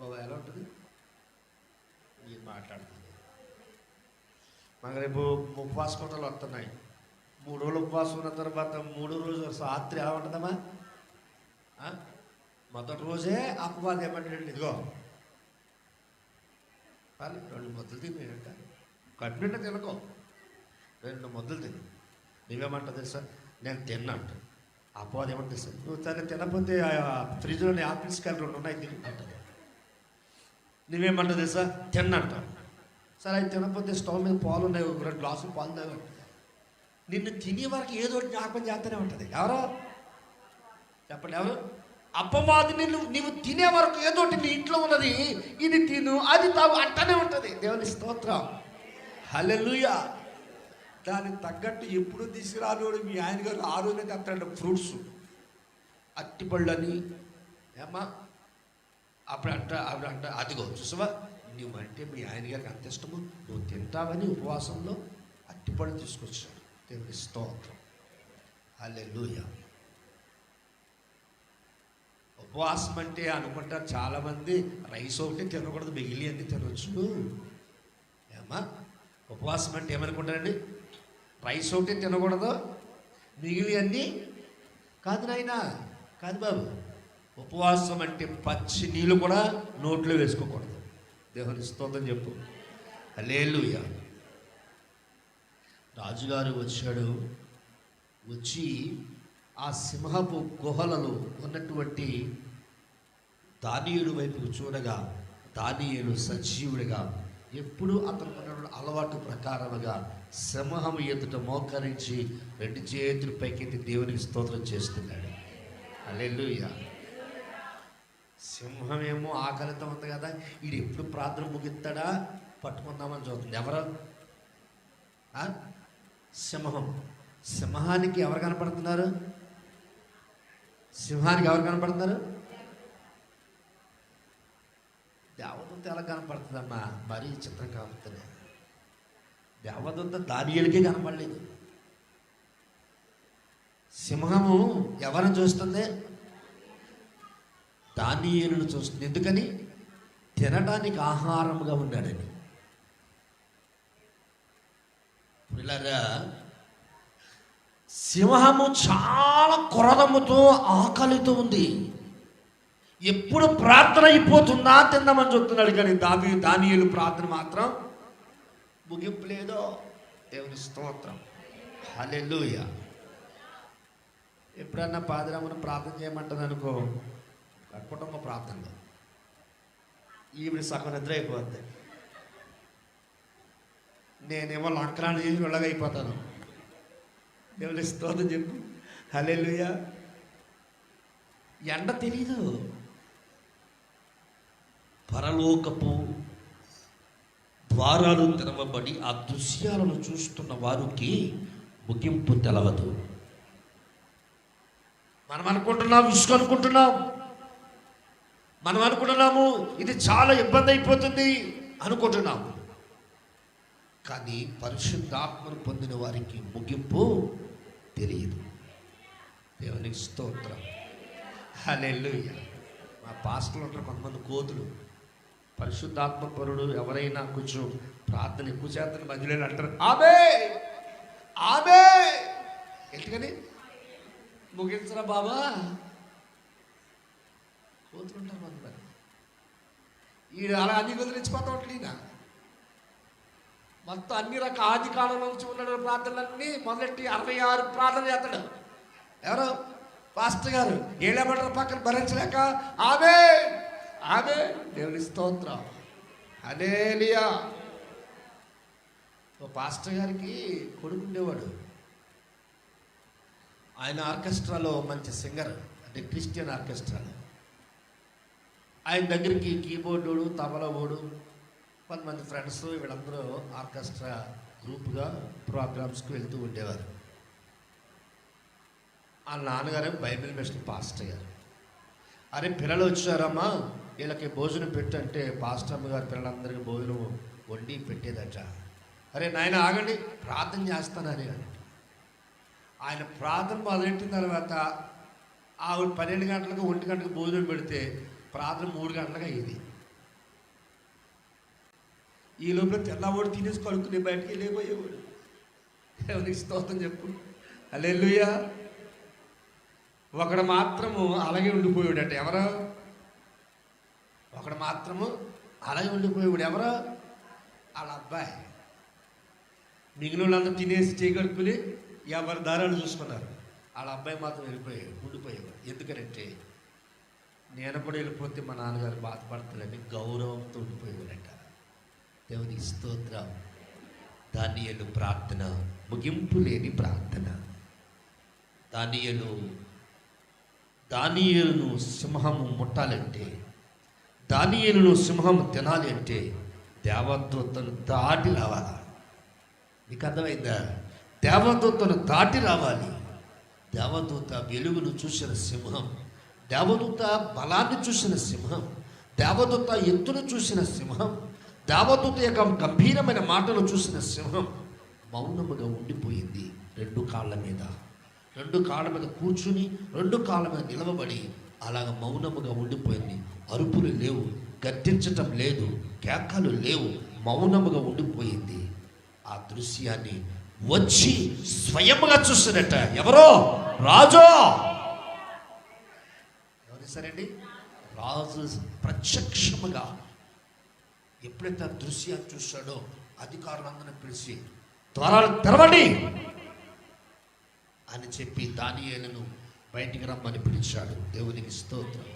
బాబా ఎలా ఉంటుంది? మీరు మాట్లాడుతుంది. మాకు రేపు ఉపవాస కోటలు వస్తున్నాయి. 3 రోజులు ఉపవాసం ఉన్న తర్వాత 3వ రోజు రాత్రి ఎలా ఉంటుందమ్మా? మొదటి రోజే అపవాదం ఏమంటాడు? ఇదిగో 2 ముద్దలు తినేట, కట్టినట్టు తినకో, 2 ముద్దలు తిను. నువ్వేమంటావు తెలుసా? నేను తిన్నా అంట. అపవాదం ఏమంటుంది తెలుసా? నువ్వు సరే తినకపోతే ఫ్రిడ్జ్లో ఆపిల్స్ కాయలు 2 ఉన్నాయి తిని అంటుంది. నువ్వేమంటావు తెలుసా? తిన్నంట. సరే అది తినకపోతే స్టవ్ మీద పాలు ఉన్నాయి, 2 గ్లాసులు పాలు తాగా. నిన్ను తినే వరకు ఏదో ఒకటి జ్ఞాపకం చేస్తూనే ఉంటుంది. ఎవరో చెప్పండి, ఎవరు? అపవాది. నీవు తినే వరకు ఏదో ఒకటి నీ ఇంట్లో ఉన్నది, ఇది తిను, అది తాగు అంటనే ఉంటుంది. దేవుని స్తోత్రం, హల్లెలూయా. దానికి తగ్గట్టు ఎప్పుడు తీసుకురాలోడు మీ ఆయన గారు ఆ రోజునే తెస్తాడు ఫ్రూట్స్, అట్టిపళ్ళు అని. ఏమ్మా ఆవిడ అదిగో చూసావా, నువ్వంటే మీ ఆయన గారికి అంత ఇష్టము, నువ్వు తింటావని ఉపవాసంలో అట్టిపళ్ళు తీసుకొచ్చాడు. దేవుని స్తోత్రం, హల్లెలూయా. ఉపవాసం అంటే అనుకుంటారు చాలామంది, రైస్ ఒకటి తినకూడదు, మిగిలి అన్ని తినొచ్చు. ఏమా ఉపవాసం అంటే ఏమనుకుంటారండి? రైస్ ఒకటి తినకూడదు, మిగిలి అన్నీ కాదు నాయనా, కాదు బాబు. ఉపవాసం అంటే పచ్చి నీళ్ళు కూడా నోట్లో వేసుకోకూడదు. దేవుని స్తోత్రం చెప్పు, హల్లెలూయా. రాజుగారు వచ్చి ఆ సింహపు గుహలలో ఉన్నటువంటి దానియేలు వైపుకు చూడగా, దానియేలు సజీవుడిగా ఎప్పుడు అతను ఉన్నటువంటి అలవాటు ప్రకారముగా సింహం ఎదుట మోకరించి 2 చేతులు పైకెత్తి దేవునికి స్తోత్రం చేస్తున్నాడు. హల్లెలూయా. సింహం ఏమో ఆకలితో ఉంది కదా, వీడు ఎప్పుడు ప్రార్థన ముగిస్తాడా పట్టుకుందామని చూస్తుంది. ఎవరు? సింహం. సింహానికి ఎవరు కనపడుతున్నారు? సింహానికి ఎవరు కనపడుతున్నారు? దేవదూత ఎలా కనపడుతుందమ్మా? మరీ చిత్రం కనపడుతుంది. దేవదూత దానియేలుకే కనపడలేదు. సింహము ఎవరిని చూస్తుంది? దానియేలును చూస్తుంది. ఎందుకని? తినడానికి ఆహారముగా ఉన్నాడని. పిల్లరా, సింహము చాలా క్రోధముతో ఆకలితో ఉంది. ఎప్పుడు ప్రార్థన అయిపోతుందా తిందామని చెప్తున్నాడు. కానీ దానియేలు ప్రార్థన మాత్రం ముగింపు లేదో. దేవుని స్తోత్రం, హల్లెలూయా. ఎప్పుడన్నా పాదరామును ప్రార్థన చేయమంటుంది అనుకో, కుటుంబ ప్రార్థనలో ఈవిడ సగం నిద్ర అయిపోద్ది, నేనేమో లంకరాన్ని చేసి వెళ్ళగైపోతాను. దేవుని స్తోత్రం చెప్పు, హల్లెలూయా. ఎండ తెలీదు. పరలోకపు ద్వారాలు తెరవబడి ఆ దృశ్యాలను చూస్తున్న వారికి ముగింపు తెలవదు. మనం అనుకుంటున్నాం, విసుగు అనుకుంటున్నాం, మనం అనుకుంటున్నాము ఇది చాలా ఇబ్బంది అయిపోతుంది అనుకుంటున్నాము. కానీ పరిశుద్ధాత్మను పొందిన వారికి ముగింపు తెలియదు. దేవునికి స్తోత్రం, హల్లెలూయా. మా పాస్టర్లు ఉంటారు కొంతమంది కోతులు. పరిశుద్ధాత్మ పరుడు ఎవరైనా కొంచెం ప్రార్థన ఎక్కువ చేతని మధ్యలో అంటారు ఆమె ఆమె. ఎందుకని? ముగించరా బాబా. కోతులు ఉంటారు కొంతమంది. ఈడు అలా అన్ని కుదిరించిపోతూ ఉంటాడు. ఈయన మొత్తం అన్ని రకాల ఆది కాలంలో నుంచి ఉన్న ప్రార్థనలన్నీ మొదలెట్టి 66 ప్రార్థన చేస్తాడు. ఎవరు? పాస్టర్ గారు. ఏళ్ళమంటారు పక్కన భరించలేక ఆమె ఆమె. దేవుని స్తోత్రం, హల్లెలూయా. ఓ పాస్టర్ గారికి కొడుకు ఉండేవాడు. ఆయన ఆర్కెస్ట్రాలో మంచి సింగర్, అంటే క్రిస్టియన్ ఆర్కెస్ట్రాలో. ఆయన దగ్గరికి కీబోర్డు, తబలవాడు, కొంతమంది ఫ్రెండ్స్ వీళ్ళందరూ ఆర్కెస్ట్రా గ్రూప్గా ప్రోగ్రామ్స్కి వెళ్తూ ఉండేవారు. వాళ్ళ నాన్నగారే బైబిల్ మిషన్ పాస్టర్ గారు. అరే పిల్లలు వచ్చారమ్మా, వీళ్ళకి భోజనం పెట్టంటే పాస్టర్ అమ్మగారు పిల్లలందరికీ భోజనం వండి పెట్టేదట. అరే నాయన ఆగండి, ప్రార్థన చేస్తానని. ఆయన ప్రార్థన మొదలెట్టిన తర్వాత ఆవిడ 12 గంటలకు 1 గంటలకు భోజనం పెడితే ప్రార్థన 3 గంటలకు అయ్యేది. ఈ లోపల తెల్లవాడు తినేసి కడుక్కుని బయటికి వెళ్ళిపోయేవాడు. ఎవరికి స్తోత్రం చెప్పు, హల్లెలూయా. ఒకడు మాత్రము అలాగే ఉండిపోయాడట. ఎవరో ఒకడు మాత్రము అలాగే ఉండిపోయాడు. ఎవరో వాళ్ళ అబ్బాయి. మిగిలిన వాళ్ళందరూ తినేసి చేయగడుక్కుని ఎవరి దారాలు చూసుకున్నారు. వాళ్ళ అబ్బాయి మాత్రం ఉండిపోయేవాడు. ఎందుకంటే నేను కూడా వెళ్ళిపోతే మా నాన్నగారు బాధపడతారని గౌరవంతో ఉండిపోయేవాడట. దేవునికి స్తోత్రం. దానియేలు ప్రార్థన, ముగింపు లేని ప్రార్థన. దానియేలును సింహము ముట్టాలంటే, దానియేలును సింహము తినాలి అంటే దేవదూతను దాటి రావాలి. మీకు అర్థమైందా? దేవదూతను దాటి రావాలి. దేవదూత వెలుగును చూసిన సింహం, దేవదూత బలాన్ని చూసిన సింహం, దేవదూత ఎత్తును చూసిన సింహం, దేవదూత యొక్క గంభీరమైన మాటలు చూసిన సింహం మౌనముగా ఉండిపోయింది. 2 కాళ్ళ మీద కూర్చుని 2 కాళ్ళ మీద నిలవబడి అలాగ మౌనముగా ఉండిపోయింది. అరుపులు లేవు, గర్జించటం లేదు, కేకలు లేవు, మౌనముగా ఉండిపోయింది. ఆ దృశ్యాన్ని వచ్చి స్వయంగా చూస్తున్నట్ట. ఎవరో రాజు. ఎవరు సరండి? రాజు ప్రత్యక్షముగా ఎప్పుడైతే ఆ దృశ్యాన్ని చూశాడో అధికారులందరినీ పిలిచి ద్వారాలు తెరవండి అని చెప్పి దానియేలును బయటికి రమ్మని పిలిచాడు. దేవునికి స్తోత్రం.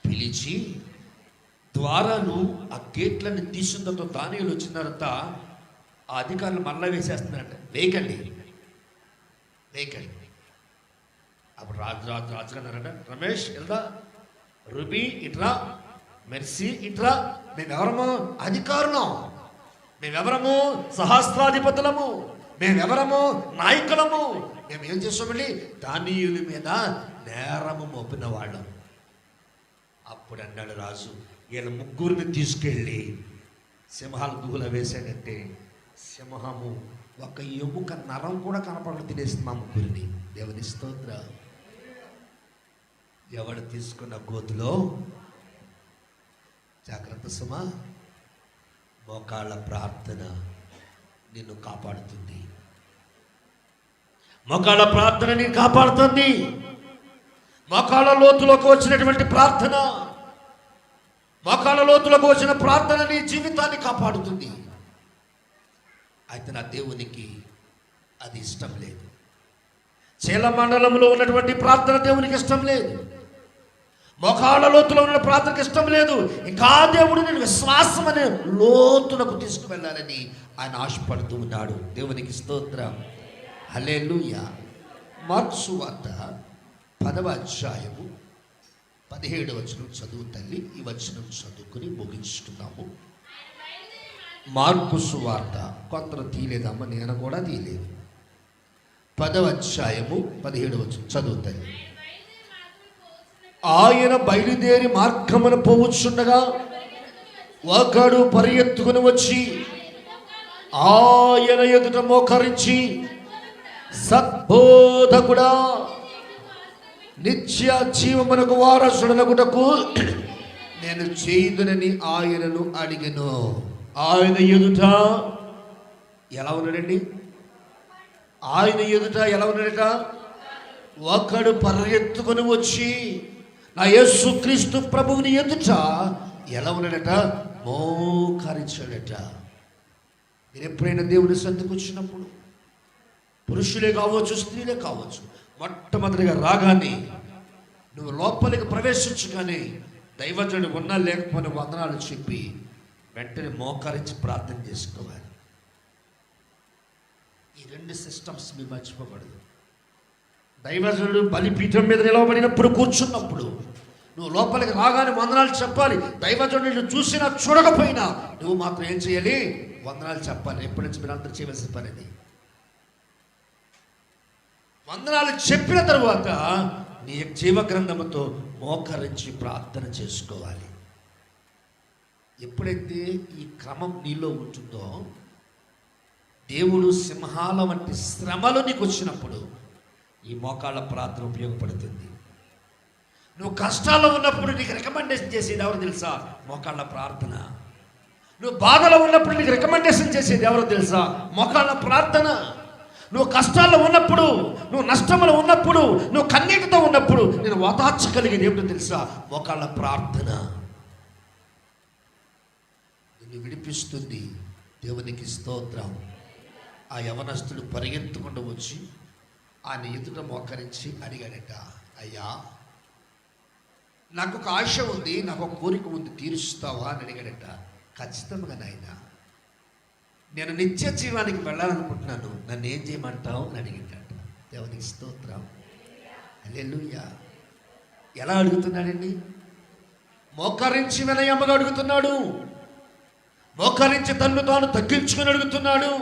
పిలిచి ద్వారాలు ఆ గేట్లను తీసిన తర్వాత దానియేలు వచ్చిన తర్వాత ఆ అధికారులు మళ్ళా వేసేస్తున్నారట. వేయకండి. అప్పుడు రాజు అన్నారట, రమేష్ ఇట్రా, రూబీ ఇట్రా, మెర్సీ ఇట్రా. మేమెవరము? అధికారులం. మేమెవరము? సహస్రాధిపతులము. మేమెవరము? నాయకులము. మేము ఏం చేస్తామండి? దానియేలు మీద నేరము మోపిన వాళ్ళం. అప్పుడు అన్నాడు రాజు, వీళ్ళ ముగ్గురిని తీసుకెళ్ళి సింహాల గుహలో వేసాడంటే సింహము ఒక ఎముక నరం కూడా కనపడదు తినేస్తుంది మా ముగ్గురిని. దేవుని స్తోత్రం. ఎవడు తీసుకున్న గోతులో జాగ్రత్త సుమా. మోకాళ్ళ ప్రార్థన నిన్ను కాపాడుతుంది. మోకాళ్ళ ప్రార్థన నిన్ను కాపాడుతుంది. మోకాళ్ళ లోతులోకి వచ్చినటువంటి ప్రార్థన, మోకాళ్ళ లోతులోకి వచ్చిన ప్రార్థన నీ జీవితాన్ని కాపాడుతుంది. అయితే నా దేవునికి అది ఇష్టం లేదు. చీల మండలంలో ఉన్నటువంటి ప్రార్థన దేవునికి ఇష్టం లేదు. మోకాళ్ళ లోతులో ఉన్న ప్రార్థనకు ఇష్టం లేదు. ఇంకా దేవుడు నేను విశ్వాసం అనే లోతులకు తీసుకువెళ్ళాలని ఆయన ఆశపడుతూ ఉన్నాడు. దేవునికి స్తోత్రం, హల్లెలూయా. మార్కు సువార్త 10వ అధ్యాయము 17వ వచనం చదువు తల్లి. ఈ వచనం చదువుకుని ముగించుకున్నాము. మార్కు సువార్త కొందరు తీయలేదమ్మ, నేను కూడా తీయలేదు. 10వ అధ్యాయము 17వ వచనం చదువు తల్లి. ఆయన బయలుదేరి మార్గమున పోవచ్చుండగా ఒకడు పరిగెత్తుకుని వచ్చి ఆయన ఎదుట మోకరించి, సద్బోధకుడా, నిత్య జీవమునకు వారసుడనగుటకు నేను చేయుదునని ఆయనను అడిగెను. ఆయన ఎదుట ఎలా ఉన్నాడండి? ఆయన ఎదుట ఎలా ఉన్నాడట? ఒకడు పరిగెత్తుకుని వచ్చి నా యేసుక్రీస్తు ప్రభువుని ఎదుట ఎలా ఉన్నాడట? మోకరించాడట. మీరు ఎప్పుడైనా దేవుని సన్నిధికి వచ్చినప్పుడు, పురుషులే కావచ్చు, స్త్రీలే కావచ్చు, మొట్టమొదటిగా రాగానే నువ్వు లోపలికి ప్రవేశించగానే దైవజనుడు ఉన్నా లేకపోయినా వందనాలు చెప్పి వెంటనే మోకరించి ప్రార్థన చేసుకోవాలి. ఈ 2 సిస్టమ్స్ మీరు మర్చిపోకూడదు. దైవజనుడు బలిపీఠం మీద నిలవబడినప్పుడు కూర్చున్నప్పుడు నువ్వు లోపలికి రాగానే వందనాలు చెప్పాలి. దైవజనుడు చూసినా చూడకపోయినా నువ్వు మాత్రం ఏం చేయాలి? వందనాలు చెప్పాలి. ఎప్పటి నుంచి మీరు అందరూ చేయవలసిన పని అది. వందనాలు చెప్పిన తరువాత నీ జీవ గ్రంథముతో మోకరించి ప్రార్థన చేసుకోవాలి. ఎప్పుడైతే ఈ క్రమం నీలో ఉంటుందో దేవుడు సింహాల వంటి శ్రమలు నీకు వచ్చినప్పుడు ఈ మోకాళ్ళ ప్రార్థన ఉపయోగపడుతుంది. నువ్వు కష్టాల్లో ఉన్నప్పుడు నీకు రికమెండేషన్ చేసేది ఎవరు తెలుసా? మోకాళ్ళ ప్రార్థన. నువ్వు బాధలో ఉన్నప్పుడు నీకు రికమెండేషన్ చేసేది ఎవరు తెలుసా? మోకాళ్ళ ప్రార్థన. నువ్వు కష్టాల్లో ఉన్నప్పుడు, నువ్వు నష్టంలో ఉన్నప్పుడు, నువ్వు కన్నీటితో ఉన్నప్పుడు నేను ఓదార్చగలిగేది ఏమిటో తెలుసా? మోకాళ్ళ ప్రార్థన నిన్ను విడిపిస్తుంది. దేవునికి స్తోత్రం. ఆ యవనస్తుడు పరిగెత్తుకుంటూ వచ్చి ఆయన ఎదుట మోకరించి అడిగాడట, అయ్యా నాకు ఒక ఆశ ఉంది, నాకు ఒక కోరిక ఉంది, తీరుస్తావా అని అడిగాడట. ఖచ్చితంగా నాయన, నేను నిత్య జీవానికి వెళ్ళాలనుకుంటున్నాను, నన్ను ఏం చేయమంటావు అని అడిగిందట. దేవునికి స్తోత్రం. హల్లెలూయా. ఎలా అడుగుతున్నాడండి? మోకరించి వినయముగా అడుగుతున్నాడు. మోకరించి తన్ను తాను తగ్గించుకుని అడుగుతున్నాడు.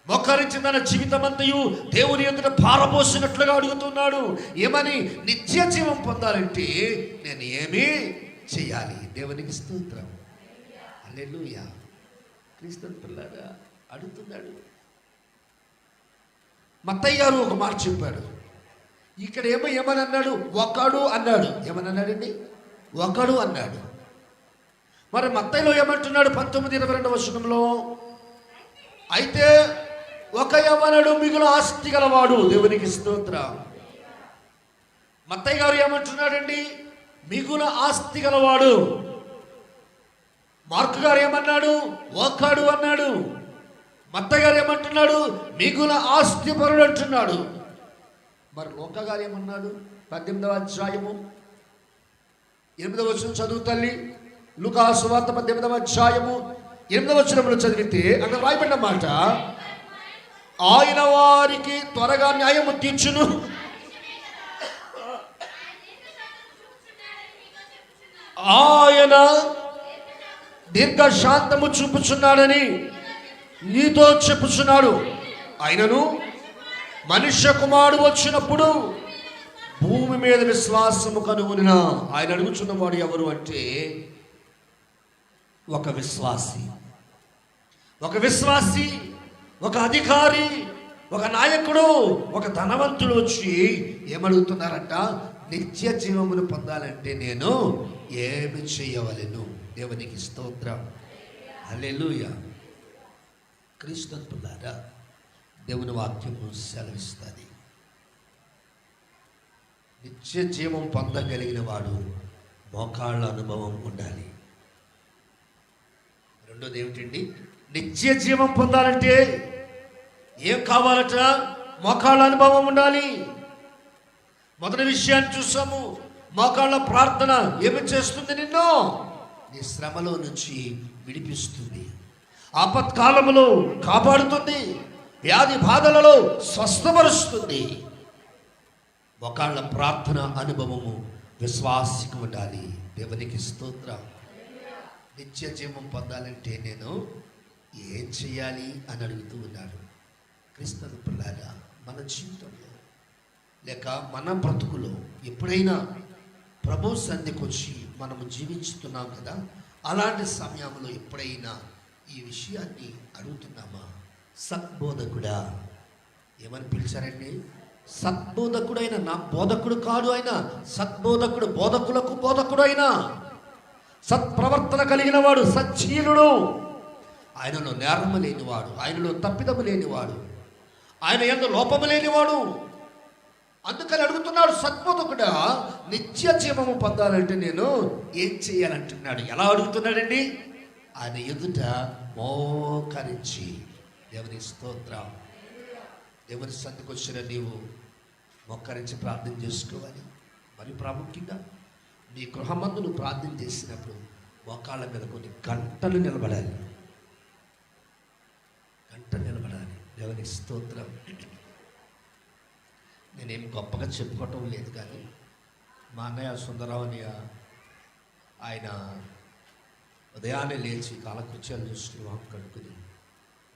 మోకరించి తన జీవితమంతయు దేవుని ఎదుట పారబోసినట్లుగా అడుగుతున్నాడు. ఏమని? నిత్య జీవం పొందాలంటే నేను ఏమీ చేయాలి? దేవునికి స్తోత్రం. హల్లెలూయా. క్రీస్తు పిల్లగా అడుగుతున్నాడు. మత్తయ్య గారు ఒక మాట చెప్పాడు. ఇక్కడ ఏమని అన్నాడు? ఒకడు అన్నాడు. ఏమని అన్నాడండి? ఒకడు అన్నాడు. మరి మత్తయిలో ఏమంటున్నాడు? 19:22 వచనంలో, అయితే ఒక యవనుడు మిగులు ఆస్తి గలవాడు. దేవునికి స్తోత్రం. మత్తయ్య గారు ఏమంటున్నాడండి? మిగుల ఆస్తి గలవాడు. మార్కు గారు ఏమన్నాడు? ఒకడు అన్నాడు. మత్తయ్య గారు ఏమంటున్నాడు? మిగుల ఆస్తి పరుడు అంటున్నాడు. మరి లోక గారు ఏమన్నాడు? 18వ అధ్యాయము 8వ వచనం చదువు తల్లి. లూకా సువార్త 18వ అధ్యాయము 8వ వచనంలో చదివితే అక్కడ రాయబడిన మాట, ఆయన వారికి త్వరగా న్యాయము తీర్చును, ఆయన దీర్ఘశాంతము చూపుచున్నాడని నీతో చెప్పుచున్నాడు. ఆయనను మనుష్య కుమారుడు వచ్చినప్పుడు భూమి మీద విశ్వాసము కనుగొనిన. ఆయన అడుగుచున్నవాడు ఎవరు అంటే ఒక విశ్వాసి. ఒక విశ్వాసి, ఒక అధికారి, ఒక నాయకుడు, ఒక ధనవంతుడు వచ్చి ఏమడుగుతున్నారంట? నిత్య జీవమును పొందాలంటే నేను ఏమి చేయవలెను? దేవునికి స్తోత్రం. హల్లెలూయా. క్రీస్తు పిల్లారా, దేవుని వాక్యము సెలవిస్తుంది. నిత్య జీవం పొందగలిగిన వాడు మోకాళ్ళ అనుభవం ఉండాలి. రెండోది ఏమిటండి? నిత్య జీవం పొందాలంటే ఏం కావాలట? మోకాళ్ళ అనుభవం ఉండాలి. మొదటి విషయాన్ని చూసాము. మోకాళ్ళ ప్రార్థన ఏమి చేస్తుంది? నిన్ను నీ శ్రమలో నుంచి విడిపిస్తుంది, ఆపత్కాలములో కాపాడుతుంది, వ్యాధి బాధలలో స్వస్థపరుస్తుంది. మోకాళ్ళ ప్రార్థన అనుభవము విశ్వాసికి ఉండాలి. దేవునికి స్తోత్రం. నిత్య జీవం పొందాలంటే నేను ఏం చేయాలి అని అడుగుతూ ఉన్నాడు. క్రీస్తు పిల్లారా, మన జీవితంలో లేక మన బ్రతుకులో ఎప్పుడైనా ప్రభు సన్నిధికి వచ్చి మనము జీవించుతున్నాం కదా, అలాంటి సమయంలో ఎప్పుడైనా ఈ విషయాన్ని అడుగుతున్నామా? సద్బోధకుడా. ఏమని పిలిచారండి? సద్బోధకుడైన, నా బోధకుడు కాదు ఆయన, సద్బోధకుడు, బోధకులకు బోధకుడు అయినా, సత్ప్రవర్తన కలిగిన వాడు, సచ్చీలుడు, ఆయనలో నేరము లేనివాడు, ఆయనలో తప్పిదము లేనివాడు, ఆయన యందు లోపము లేనివాడు. అందుకని అడుగుతున్నాడు, సద్బోధకుడా, నిత్య జీవము పొందాలంటే నేను ఏం చేయాలంటున్నాడు. ఎలా అడుగుతున్నాడండి? ఆయన ఎదుట మోకరించి. దేవుని స్తోత్రం. దేవుని సన్నిధికి వచ్చిన నీవు మోకరించి ప్రార్థన చేసుకోవాలి. మరి ప్రాముఖ్యంగా నీ గృహమందు నువ్వు ప్రార్థన చేసినప్పుడు మోకాళ్ళ మీద కొన్ని గంటలు నిలబడాలి. గంట నిలబడాలి. దేవుని స్తోత్రం. నేనేం గొప్పగా చెప్పుకోవటం లేదు, కానీ మా అన్నయ్య సుందరరావు అన్నయ్య ఆయన ఉదయాన్నే లేచి కాలకృత్యాలు చూసుకుని వాక్ కడుక్కుని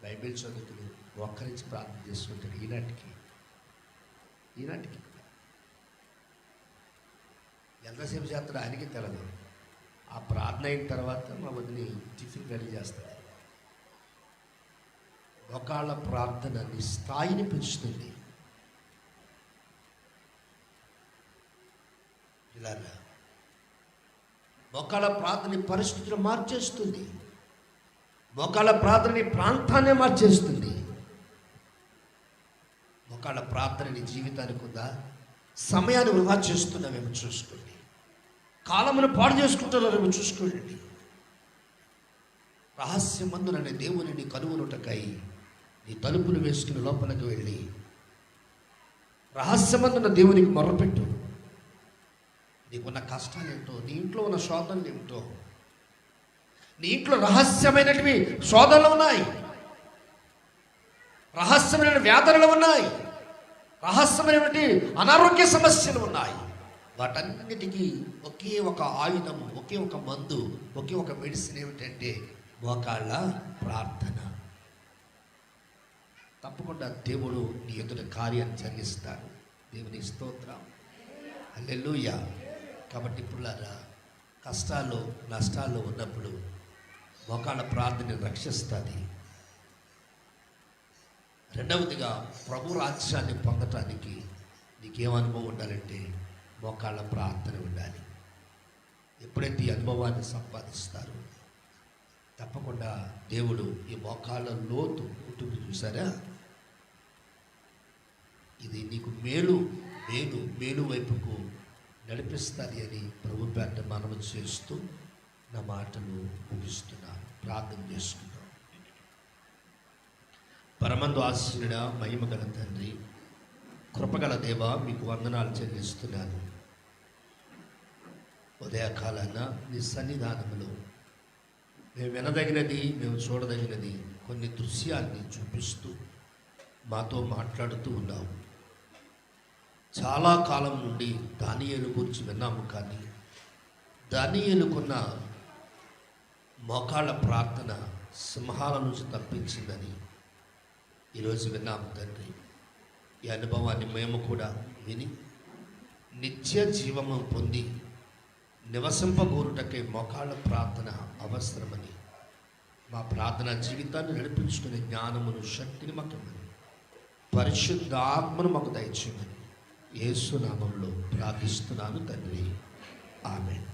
బైబిల్ చదువుకుని ఒక్కరించి ప్రార్థన చేసుకుంటాడు. ఈనాటికి ఎంతసేపు చేస్తాడు ఆయనకి తెలదు. ఆ ప్రార్థన అయిన తర్వాత మా వదిలి టిఫిన్ రెడీ చేస్తాడు. ఒకళ్ళ ప్రార్థన నీ స్థాయిని పెంచుతుంది. ఇలాగా ఒకళ్ళ ప్రార్థన పరిస్థితులు మార్చేస్తుంది. ఒకళ్ళ ప్రార్థనని ప్రాంతాన్నే మార్చేస్తుంది. ఒకళ్ళ ప్రార్థనని జీవితానికి ఉందా, సమయాన్ని వృధా చేస్తున్నామేమో చూసుకోండి, కాలమును పాడు చేసుకుంటున్నారేమో చూసుకోండి. రహస్యమందుననే దేవుని కనుగొనుటకై నీ తలుపులు వేసుకుని లోపలికి వెళ్ళి రహస్యమందున దేవునికి మొర్రపెట్టు. నీకున్న కష్టాలేంటో, నీ ఇంట్లో ఉన్న శోధనలు ఏమిటో, నీ ఇంట్లో రహస్యమైనటివి శోధనలు ఉన్నాయి, రహస్యమైన వ్యాధులు ఉన్నాయి, రహస్యమైనటువంటి అనారోగ్య సమస్యలు ఉన్నాయి. వాటన్నిటికీ ఒకే ఒక ఆయుధం, ఒకే ఒక మందు, ఒకే ఒక మెడిసిన్ ఏమిటంటే మోకాళ్ళ ప్రార్థన. తప్పకుండా దేవుడు నీ ఎదుట కార్యాన్ని జరిగిస్తాడు. దేవుని స్తోత్రం, హల్లెలూయా. కాబట్టి ఇప్పుడులారా కష్టాల్లో నష్టాల్లో ఉన్నప్పుడు మోకాళ్ళ ప్రార్థన రక్షిస్తుంది. రెండవదిగా ప్రభు రాజ్యాన్ని పొందటానికి నీకేం అనుభవం ఉండాలంటే మోకాళ్ళ ప్రార్థన ఉండాలి. ఎప్పుడైతే ఈ అనుభవాన్ని సంపాదిస్తారో తప్పకుండా దేవుడు ఈ మోకాళ్ళ లోతు ఉంటుంది చూసారా, ఇది నీకు మేలు మేలు మేలు వైపుకు నడిపిస్తుంది అని ప్రభు పేట మనవి చేస్తూ నా మాటలు ముగిస్తున్నాను. ప్రార్థన చేసుకుందాం. పరమందు ఆశీనుడా, మహిమ గల తండ్రి, కృపగల దేవ, మీకు వందనాలు చెల్లిస్తున్నాను. ఉదయకాలాన నీ సన్నిధానములో మేము వినదగినది, మేము చూడదగినది కొన్ని దృశ్యాన్ని చూపిస్తూ మాతో మాట్లాడుతూ ఉన్నావు. చాలా కాలం నుండి దానియేలు గురించి విన్నాము, కానీ దానియేలుకున్న మోకాళ్ళ ప్రార్థన సింహాల నుంచి తప్పించిందని ఈరోజు విన్నాము తండ్రి. ఈ అనుభవాన్ని మేము కూడా విని నిత్య జీవము పొంది నివసింపగోరుటకే మోకాళ్ళ ప్రార్థన అవసరమని మా ప్రార్థనా జీవితాన్ని నడిపించుకునే జ్ఞానమును, శక్తిని మాకు పరిశుద్ధాత్మను మాకు దయచేయమని యేసు నామములో ప్రార్థిస్తున్నాను తండ్రి, ఆమేన్.